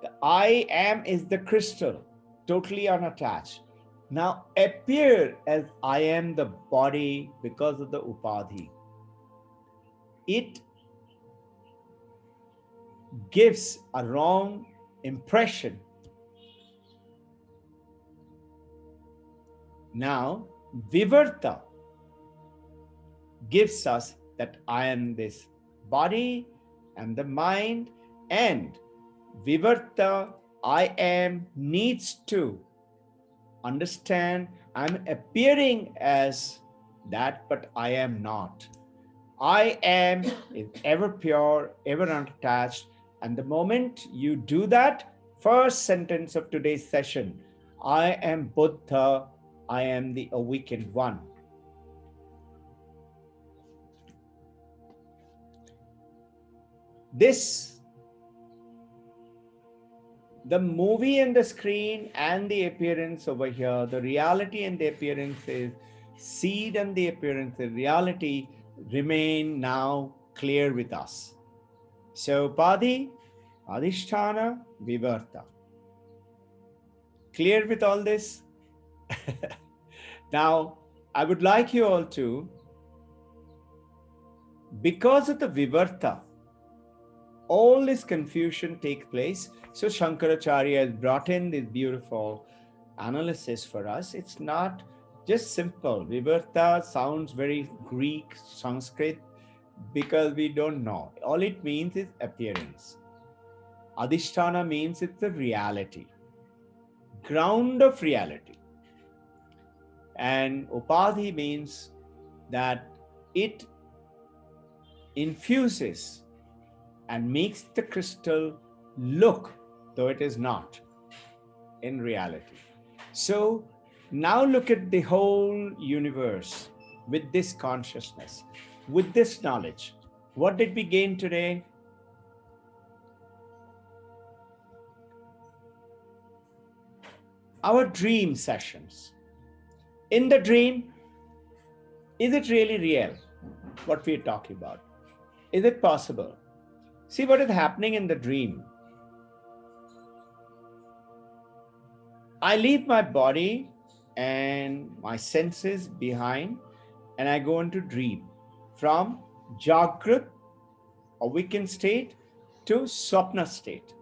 The I am is the crystal, totally unattached. now appear as I am the body because of the Upadhi. It gives a wrong impression. Now, Vivarta gives us that I am this body and the mind, and Vivarta, I am, needs to understand I'm appearing as that, but I am not. I am is ever pure, ever unattached. And the moment you do that, first sentence of today's session, I am Buddha, I am the awakened one. This, the movie and the screen and the appearance over here, the reality and the appearance is seed and the appearance, the reality remain now clear with us. So Upadhi, Adhisthana, Vivarta. Clear with all this? Now, I would like you all to, because of the Vivarta, all this confusion takes place. So Shankaracharya has brought in this beautiful analysis for us. It's not just simple. Vivarta sounds very Greek, Sanskrit, because we don't know. All it means is appearance. Adhisthana means it's the reality, ground of reality. And Upadhi means that it infuses and makes the crystal look though it is not in reality. So now look at the whole universe with this consciousness, with this knowledge. What did we gain today? Our dream sessions. In the dream, is it really real? What we are talking about? Is it possible? See what is happening in the dream. I leave my body and my senses behind and I go into dream. From Jagrat, awakened state, to Swapna state.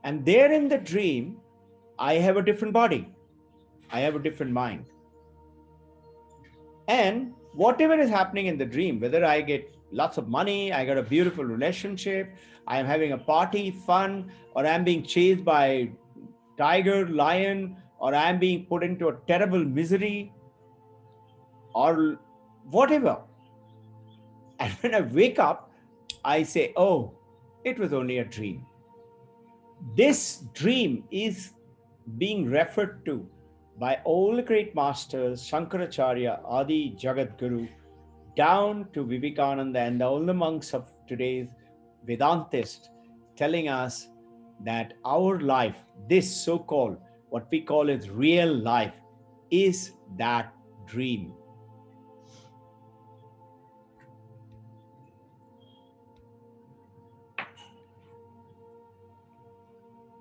And there in the dream, I have a different body. I have a different mind. And whatever is happening in the dream, whether I get lots of money, I got a beautiful relationship, I am having a party, fun, or I'm being chased by tiger, lion, or I'm being put into a terrible misery, or whatever. And when I wake up, I say, oh, it was only a dream. This dream is being referred to by all the great masters, Shankaracharya, Adi Jagat Guru, down to Vivekananda and all the monks of today's Vedantist, telling us that our life, this so-called, what we call as real life, is that dream.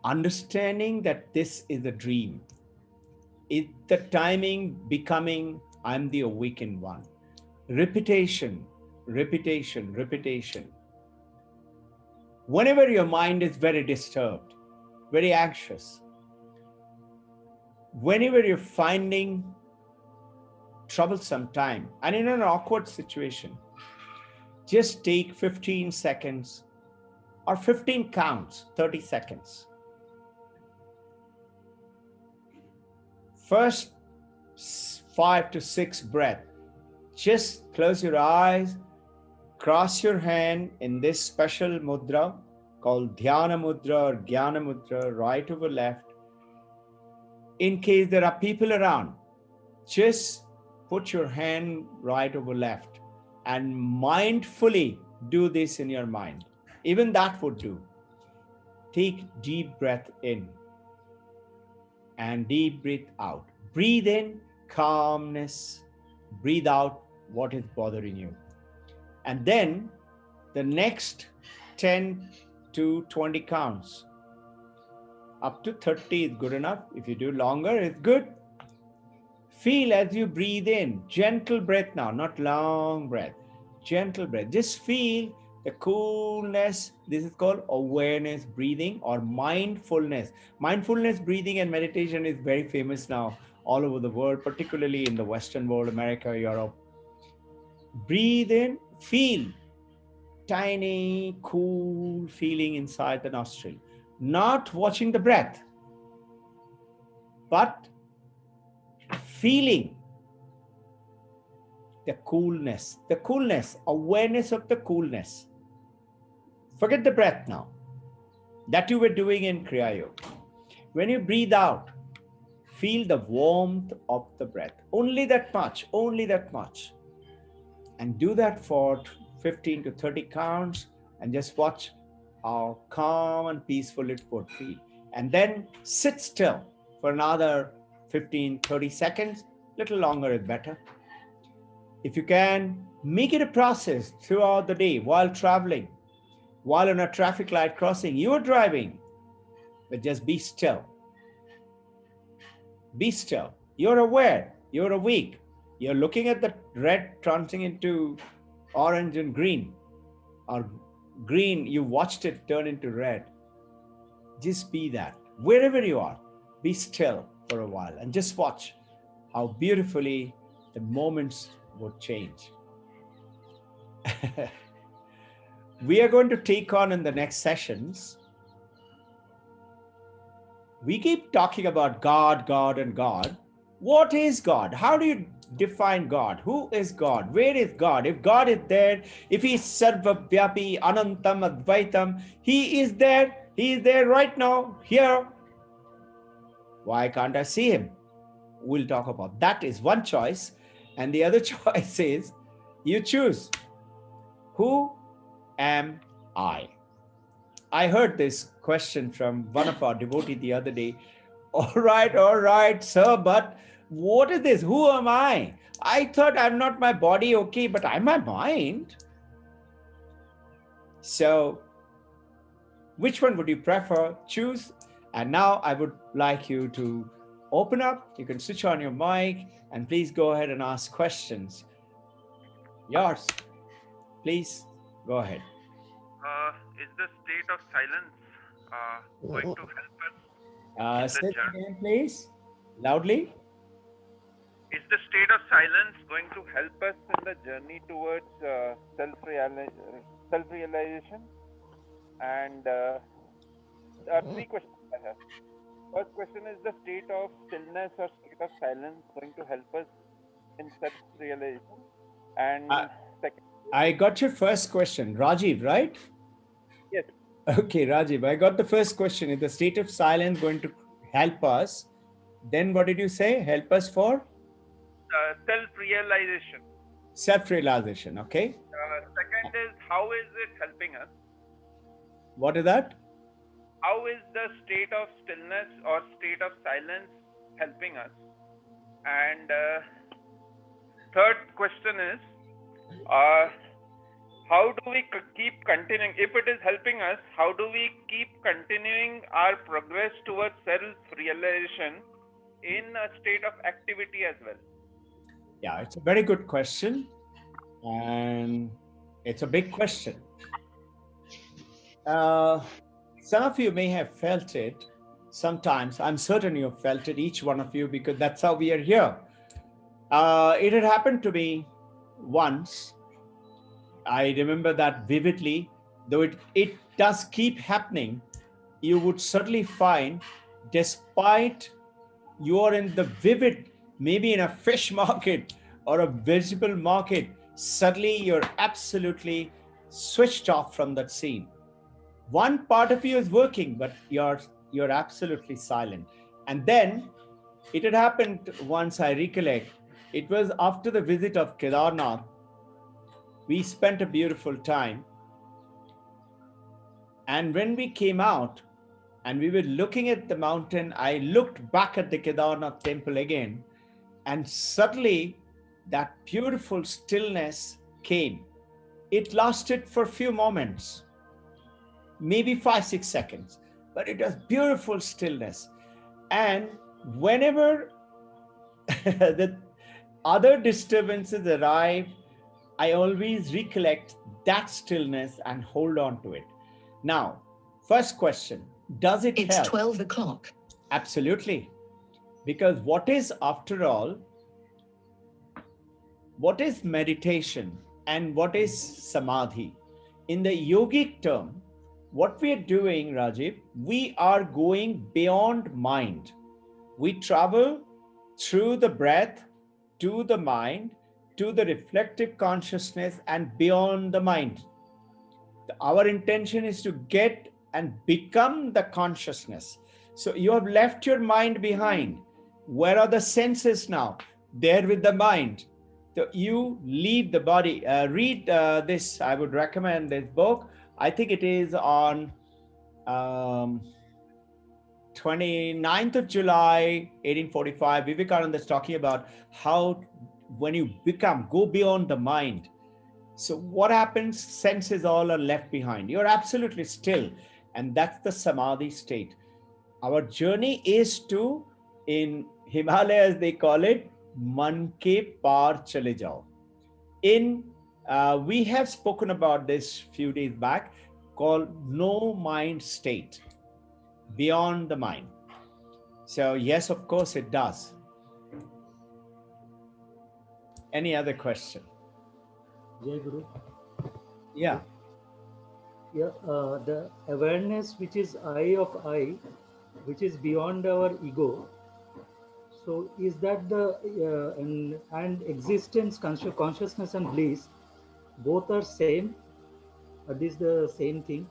Understanding that this is a dream, is the timing becoming I'm the awakened one. Repetition, repetition, repetition. Whenever your mind is very disturbed, very anxious, whenever you're finding troublesome time and in an awkward situation, just take 15 seconds or 15 counts, 30 seconds. First 5 to 6 breaths. Just close your eyes, cross your hand in this special mudra called Dhyana Mudra or Jnana Mudra, right over left. In case there are people around, just put your hand right over left and mindfully do this in your mind. Even that would do. Take deep breath in and deep breath out. Breathe in calmness, breathe out what is bothering you. And then the next 10 to 20 counts, Up to 30 is good enough. If you do longer, it's good. Feel as you breathe in, gentle breath now, not long breath, gentle breath. Just feel the coolness. This is called awareness breathing or mindfulness. Mindfulness breathing and meditation is very famous now all over the world, particularly in the Western world, America, Europe. Breathe in, feel tiny, cool feeling inside the nostril. Not watching the breath, but feeling the coolness, awareness of the coolness. Forget the breath now. That you were doing in Kriya Yoga. When you breathe out, feel the warmth of the breath. Only that much, only that much. And do that for 15 to 30 counts and just watch how calm and peaceful it would feel. And then sit still for another 15, 30 seconds. Little longer is better. If you can, make it a process throughout the day while traveling, while on a traffic light crossing, you are driving, but just be still. Be still. You're aware, you're awake. You're looking at the red turning into orange and green, or green, you watched it turn into red. Just be that. Wherever you are, be still for a while and just watch how beautifully the moments would change. We are going to take on in the next sessions. We keep talking about God, God, and God. What is God? How do you define God? Who is God? Where is God? If God is there, if He is Sarva Vyapi, Anantam, Advaitam, He is there. He is there right now, here. Why can't I see Him? We'll talk about that. Is one choice. And the other choice is you choose. Who am I? I heard this question from one of our devotees the other day. All right, sir, but what is this? Who am I? I thought I'm not my body, okay, but I'm my mind. So, which one would you prefer? Choose. And now I would like you to open up. You can switch on your mic and please go ahead and ask questions. Yours. Please go ahead. Is the state of silence going to help us Say it again, please. Loudly. Is the state of silence going to help us in the journey towards self-realization? And there are three questions I have. First question is the state of stillness or state of silence going to help us in self-realization? And second, I got your first question, Rajiv, right? yes. Okay, Rajiv, I got the first question. Is the state of silence going to help us? Then what did you say? Help us for? Self-realization. Self-realization, okay. Second is, how is it helping us? What is that? How is the state of stillness or state of silence helping us? And third question is, how do we keep continuing? If it is helping us, how do we keep continuing our progress towards self-realization in a state of activity as well? Yeah, it's a very good question. And it's a big question. Some of you may have felt it sometimes. I'm certain you have felt it, each one of you, because that's how we are here. It had happened to me once. I remember that vividly, though it does keep happening. You would certainly find, despite you are in the vivid, maybe in a fish market or a vegetable market, suddenly you're absolutely switched off from that scene. One part of you is working, but you're absolutely silent. And then it had happened once, I recollect. It was after the visit of Kedarnath. We spent a beautiful time. And when we came out and we were looking at the mountain, I looked back at the Kedarnath temple again, and suddenly that beautiful stillness came. It lasted for a few moments, maybe 5-6 seconds. but it was beautiful stillness. And whenever the other disturbances arrive, I always recollect that stillness and hold on to it. Now, first question, does it It's help? 12 o'clock. Absolutely. Because what is, after all, what is meditation and what is samadhi? In the yogic term, what we are doing, Rajiv, we are going beyond mind. We travel through the breath to the mind, to the reflective consciousness, and beyond the mind. Our intention is to get and become the consciousness. So you have left your mind behind. Where are the senses now? There with the mind. So you leave the body. Read this. I would recommend this book. I think it is on 29th of July, 1845. Vivekananda is talking about how when you go beyond the mind. So what happens? Senses all are left behind. You're absolutely still. And that's the samadhi state. Our journey is to, in Himalayas, they call it, man ke paar chale jao. We have spoken about this few days back, called no mind state, beyond the mind. So yes, of course it does. Any other question? Jai Guru. Yeah. Yeah, the awareness which is I of I, which is beyond our ego. So is that the and existence, consciousness and bliss, both are same? Are these the same thing?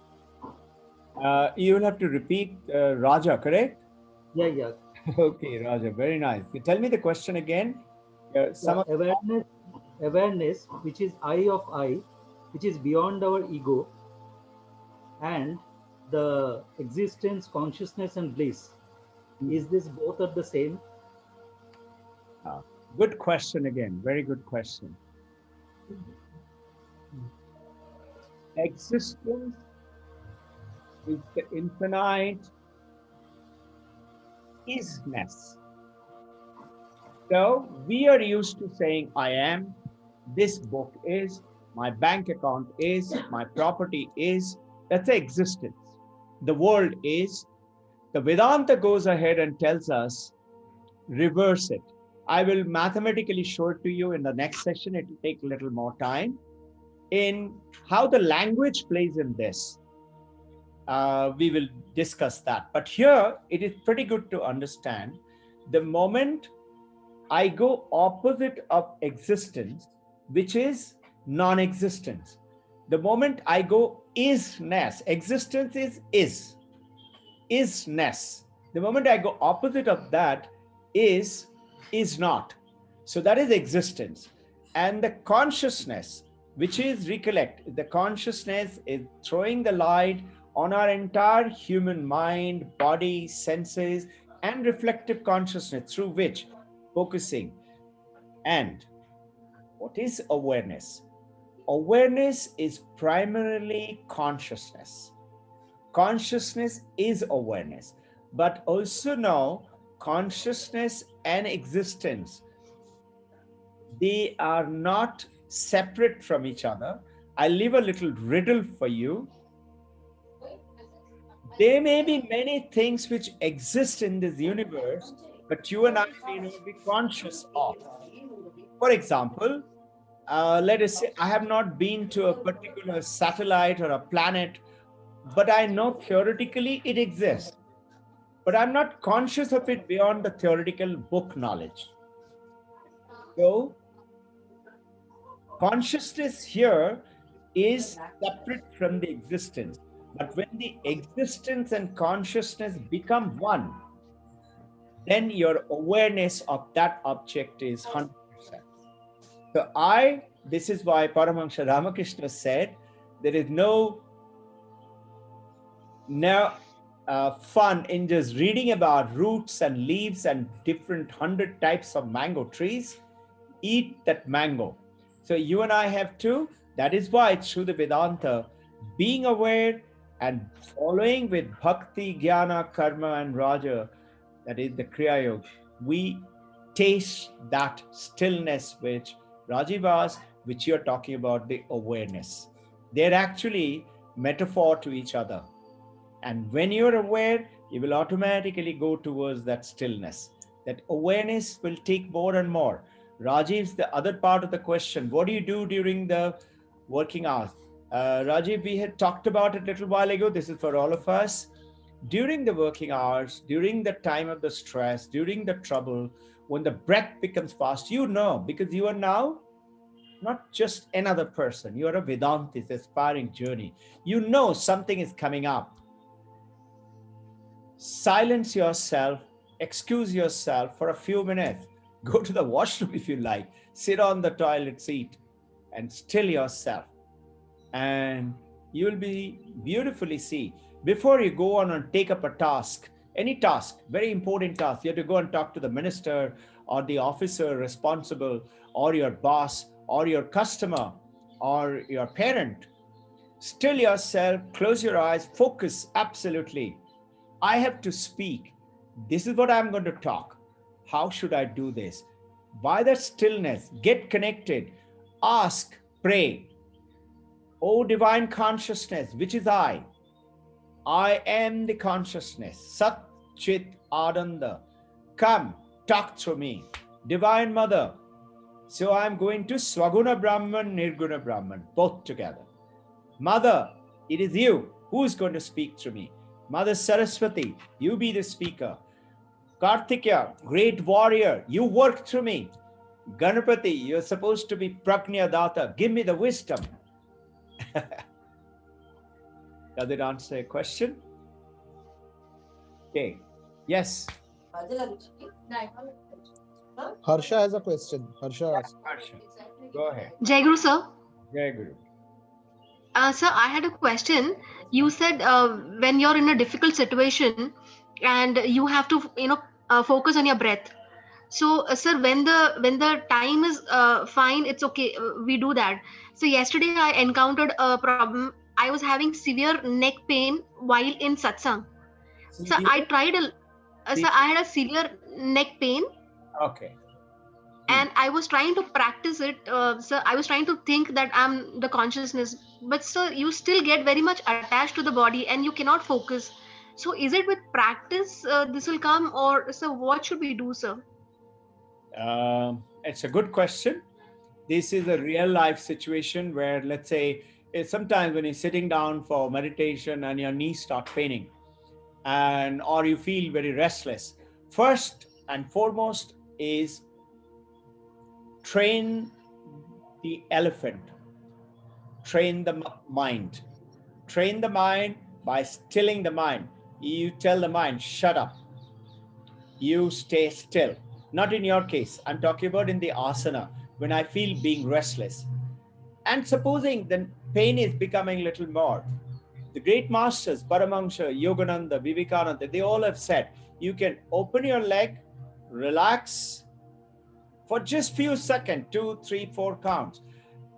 You will have to repeat Raja, correct? Yeah. Okay, Raja, very nice. You tell me the question again. Awareness, which is I of I, which is beyond our ego, and the existence, consciousness and bliss, is this both are the same? Good question again. Very good question. Existence is the infinite isness. So we are used to saying, I am, this book is, my bank account is, my property is. That's the existence. The world is. The Vedanta goes ahead and tells us, reverse it. I will mathematically show it to you in the next session. It will take a little more time. In how the language plays in this, we will discuss that. But here, it is pretty good to understand the moment I go opposite of existence, which is non-existence. The moment I go isness, existence is, isness. The moment I go opposite of that is not. So that is existence. And the consciousness, which is recollect, the consciousness is throwing the light on our entire human mind, body, senses, and reflective consciousness through which focusing. And what is awareness? Awareness is primarily consciousness. Consciousness is awareness, but also now consciousness and existence, they are not separate from each other. I'll leave a little riddle for you. There may be many things which exist in this universe, but you and I may not be conscious of. For example, let us say I have not been to a particular satellite or a planet, but I know theoretically it exists. But I'm not conscious of it beyond the theoretical book knowledge. So, consciousness here is separate from the existence. But when the existence and consciousness become one, then your awareness of that object is 100%. So this is why Paramahansa Ramakrishna said, there is no fun in just reading about roots and leaves and different 100 types of mango trees. Eat that mango. So you and I have to, that is why through the Vedanta, being aware and following with Bhakti, Jnana, Karma, and Raja, that is the Kriya Yoga, we taste that stillness which Rajiv asked, which you're talking about, the awareness. They're actually metaphor to each other. And when you're aware, you will automatically go towards that stillness. That awareness will take more and more. Rajiv's the other part of the question. What do you do during the working hours? Rajiv, we had talked about it a little while ago. This is for all of us. During the working hours, during the time of the stress, during the trouble, when the breath becomes fast, you know, because you are now not just another person. You are a Vedantist, aspiring journey. You know something is coming up. Silence yourself, excuse yourself for a few minutes. Go to the washroom if you like. Sit on the toilet seat and still yourself. And you will be beautifully see. Before you go on and take up a task, any task, very important task, you have to go and talk to the minister or the officer responsible or your boss or your customer or your parent. Still yourself, close your eyes, focus absolutely. I have to speak. This is what I'm going to talk. How should I do this? By that stillness, get connected, ask, pray. Oh, divine consciousness, which is I am the consciousness. Sat Chit Ananda. Come, talk through me. Divine Mother. So I'm going to Swaguna Brahman, Nirguna Brahman, both together. Mother, it is you who is going to speak through me. Mother Saraswati, you be the speaker. Kartikeya, great warrior, you work through me. Ganapati, you're supposed to be Prajna Data. Give me the wisdom. Does it answer a question? Okay. Yes. Harsha has a question. Harsha asked. Harsha, go ahead. Jai Guru, sir. Jai Guru. Sir, I had a question. You said when you're in a difficult situation and you have to, focus on your breath. So, sir, when the time is fine, it's okay. We do that. So yesterday I encountered a problem. I was having severe neck pain while in satsang. So I tried sir, I had a severe neck pain. Okay. And I was trying to practice it, sir. I was trying to think that I'm the consciousness, but sir, you still get very much attached to the body and you cannot focus. So is it with practice this will come, or sir, what should we do, sir? It's a good question. This is a real life situation where, let's say, sometimes when you're sitting down for meditation and your knees start paining, or you feel very restless, first and foremost is train the elephant, train the mind. Train the mind by stilling the mind. You tell the mind, shut up. You stay still. Not in your case. I'm talking about in the asana, when I feel being restless. And supposing the pain is becoming a little more. The great masters, Paramahansa, Yogananda, Vivekananda, they all have said, you can open your leg, relax, for just few seconds, 2, 3, 4 counts.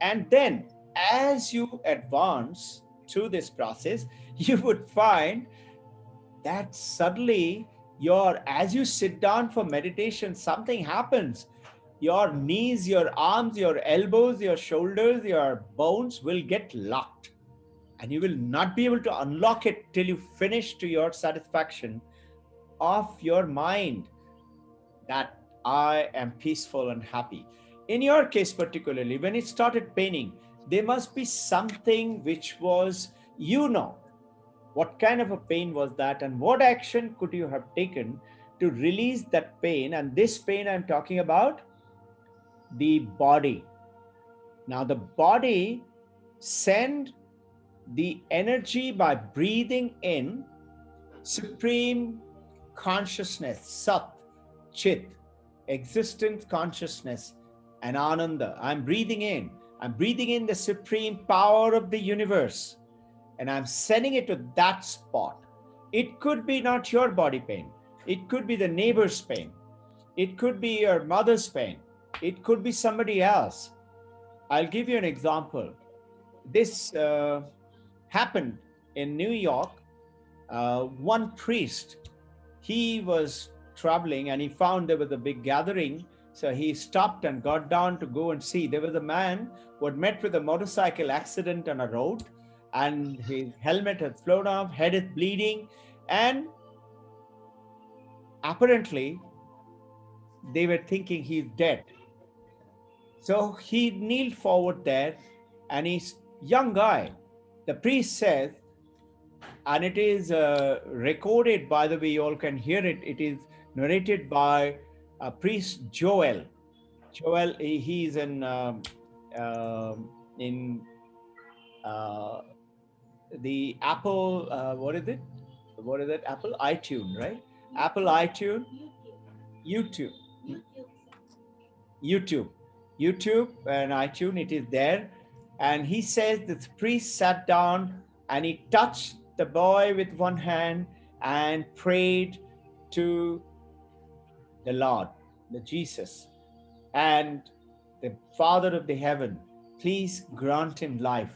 And then as you advance through this process, you would find that suddenly as you sit down for meditation, something happens. Your knees, your arms, your elbows, your shoulders, your bones will get locked. And you will not be able to unlock it till you finish to your satisfaction of your mind. That I am peaceful and happy. In your case particularly, when it started paining, there must be something which was, what kind of a pain was that and what action could you have taken to release that pain? And this pain I'm talking about, the body. Now the body send the energy by breathing in supreme consciousness, Sat, Chit, existence, consciousness, and Ananda. I'm breathing in the supreme power of the universe, and I'm sending it to that spot. It could be not your body pain. It could be the neighbor's pain. It could be your mother's pain. It could be somebody else. I'll give you an example. This happened in New York, one priest, he was traveling and he found there was a big gathering. So he stopped and got down to go and see. There was a man who had met with a motorcycle accident on a road, and his helmet had flown off, head is bleeding, and apparently they were thinking he's dead. So he kneeled forward there, and he's young guy. The priest says, and it is recorded, by the way, you all can hear it. It is narrated by priest Joel. Joel, he's in the Apple. What is it? What is it? Apple iTunes, right? Apple iTunes, YouTube, and iTunes. It is there, and he says the priest sat down and he touched the boy with one hand and prayed to the Lord, the Jesus, and the Father of the heaven, please grant him life.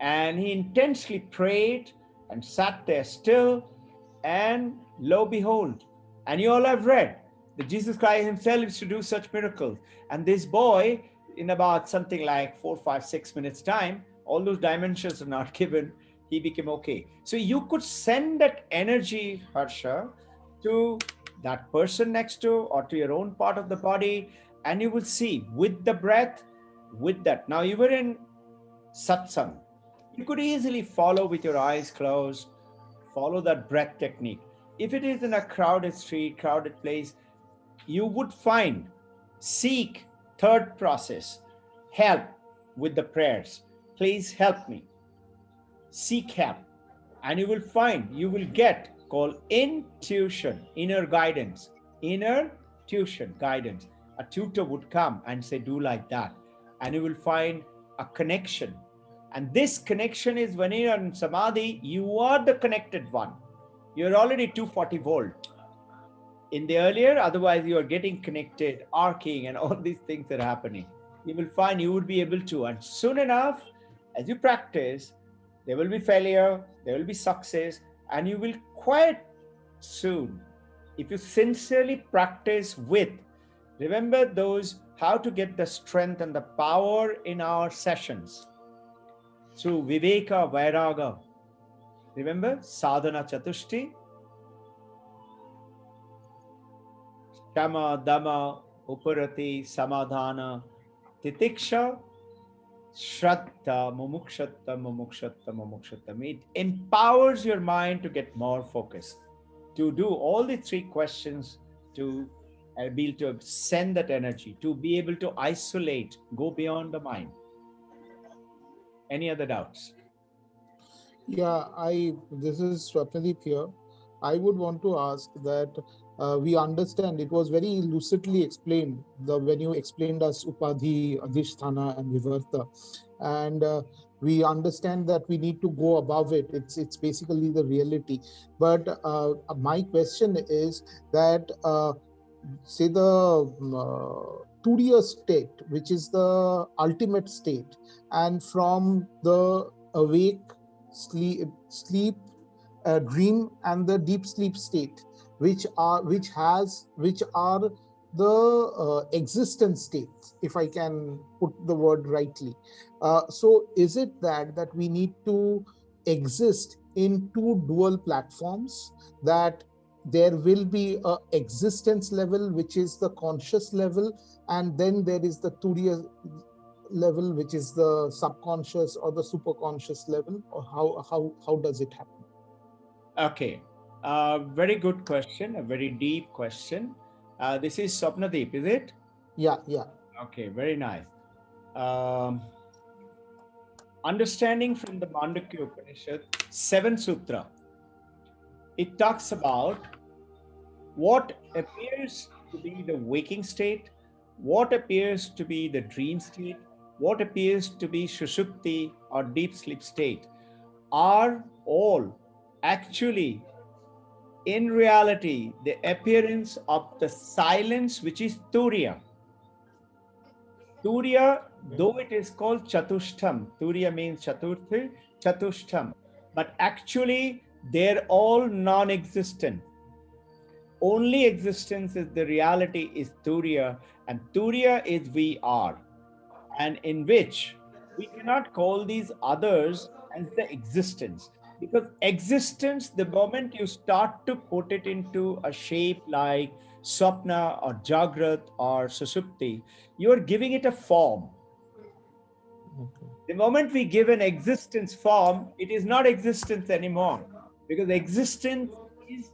And he intensely prayed and sat there still, and lo behold, and you all have read that Jesus Christ himself used to do such miracles. And this boy, in about something like 4, 5, 6 minutes time, all those dimensions are not given, he became okay. So you could send that energy, Harsha, to that person next to or to your own part of the body, and you will see with the breath, with that. Now you were in satsang. You could easily follow with your eyes closed, follow that breath technique. If it is in a crowded street, crowded place, you would find, seek, third process, help with the prayers. Please help me. Seek help. And you will find, you will get called intuition, inner guidance, inner tuition, guidance. A tutor would come and say, do like that. And you will find a connection. And this connection is when you're in Samadhi, you are the connected one. You're already 240 volt. In the earlier, otherwise you are getting connected, arcing, and all these things are happening. You will find you would be able to. And soon enough, as you practice, there will be failure, there will be success, and you will quite soon, if you sincerely practice with, remember those, how to get the strength and the power in our sessions. Through Viveka, Vairaga. Remember, Sadhana Chatushti, Shama, Dama, Uparati, Samadhana, Titiksha, Shraddha, Mumukshatta. It empowers your mind to get more focused, to do all the three questions, to be able to send that energy, to be able to isolate, go beyond the mind. Any other doubts? Yeah, this is Swapnadeep here. I would want to ask that we understand it was very lucidly explained when you explained us Upadhi, Adhisthana, and Vivarta. And we understand that we need to go above it. It's basically the reality. But my question is that, say the Turiya state, which is the ultimate state, and from the awake, sleep, dream, and the deep sleep state, which are the existence states, if I can put the word rightly. So is it that we need to exist in two dual platforms, that there will be a existence level, which is the conscious level, and then there is the Turiya level, which is the subconscious or the superconscious level, or how does it happen? Okay, very good question, a very deep question. This is Swapnadeep, is it? Yeah. Okay, very nice. Understanding from the Mandukya Upanishad, 7th Sutra, it talks about what appears to be the waking state, what appears to be the dream state, what appears to be Sushupti or deep sleep state, are all actually, in reality, the appearance of the silence, which is Turiya. Turiya, though it is called Chatushtam, Turiya means Chaturthi, Chatushtam, but actually they're all non-existent. Only existence is the reality is Turiya, and Turiya is we are, and in which we cannot call these others as the existence. Because existence, the moment you start to put it into a shape like Swapna or Jagrat or Susupti, you are giving it a form. Okay. The moment we give an existence form, it is not existence anymore, because existence is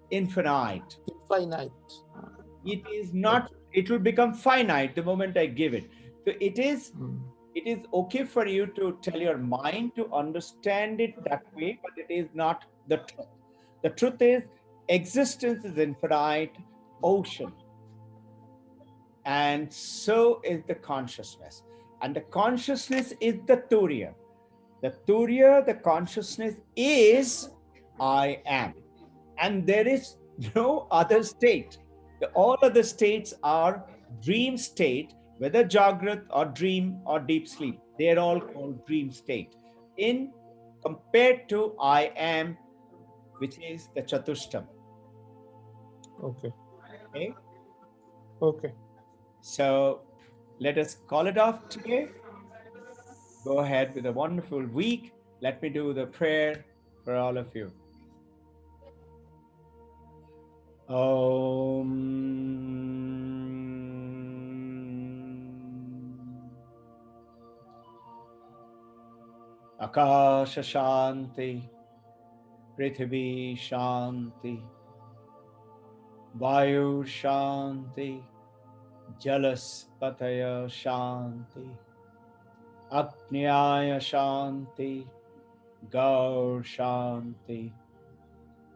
infinite. Infinite. It is not, it will become finite the moment I give it. So it is okay for you to tell your mind to understand it that way, but it is not the truth. The truth is existence is infinite ocean, and so is the consciousness. And the consciousness is the Turiya. The Turiya, the consciousness is I am. And there is no other state. All other states are dream state, whether Jagrat or dream or deep sleep. They are all called dream state. In compared to I am, which is the Chatushtam. Okay. Okay. Okay. So let us call it off today. Go ahead with a wonderful week. Let me do the prayer for all of you. Om Akasha Shanti, Prithvi Shanti, Vayu Shanti, Jalaspataya Shanti, Agnyaya Shanti, Gaur Shanti,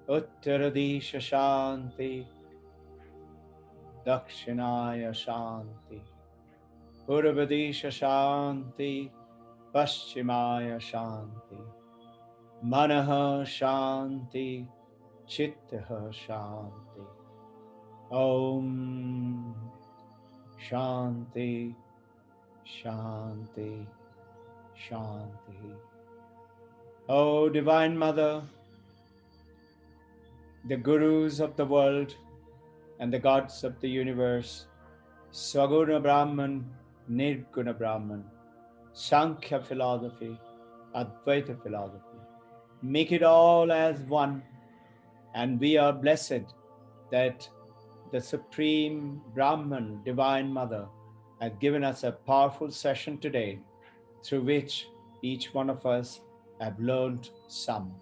Uttaradisha Shanti, Dakshinaya Shanti, Purvadisha Shanti, Paschimaya Shanti, Manaha Shanti, Chittaha Shanti. Om Shanti, Shanti, Shanti. O Divine Mother, the Gurus of the world and the gods of the universe, Swaguna Brahman, Nirguna Brahman, Sankhya philosophy, Advaita philosophy, make it all as one, and we are blessed that the Supreme Brahman, Divine Mother, has given us a powerful session today through which each one of us have learned some.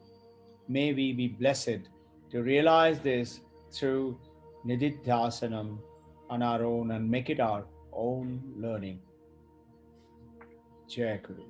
May we be blessed to realize this through Nididhyasanam on our own and make it our own learning. Jai Guru.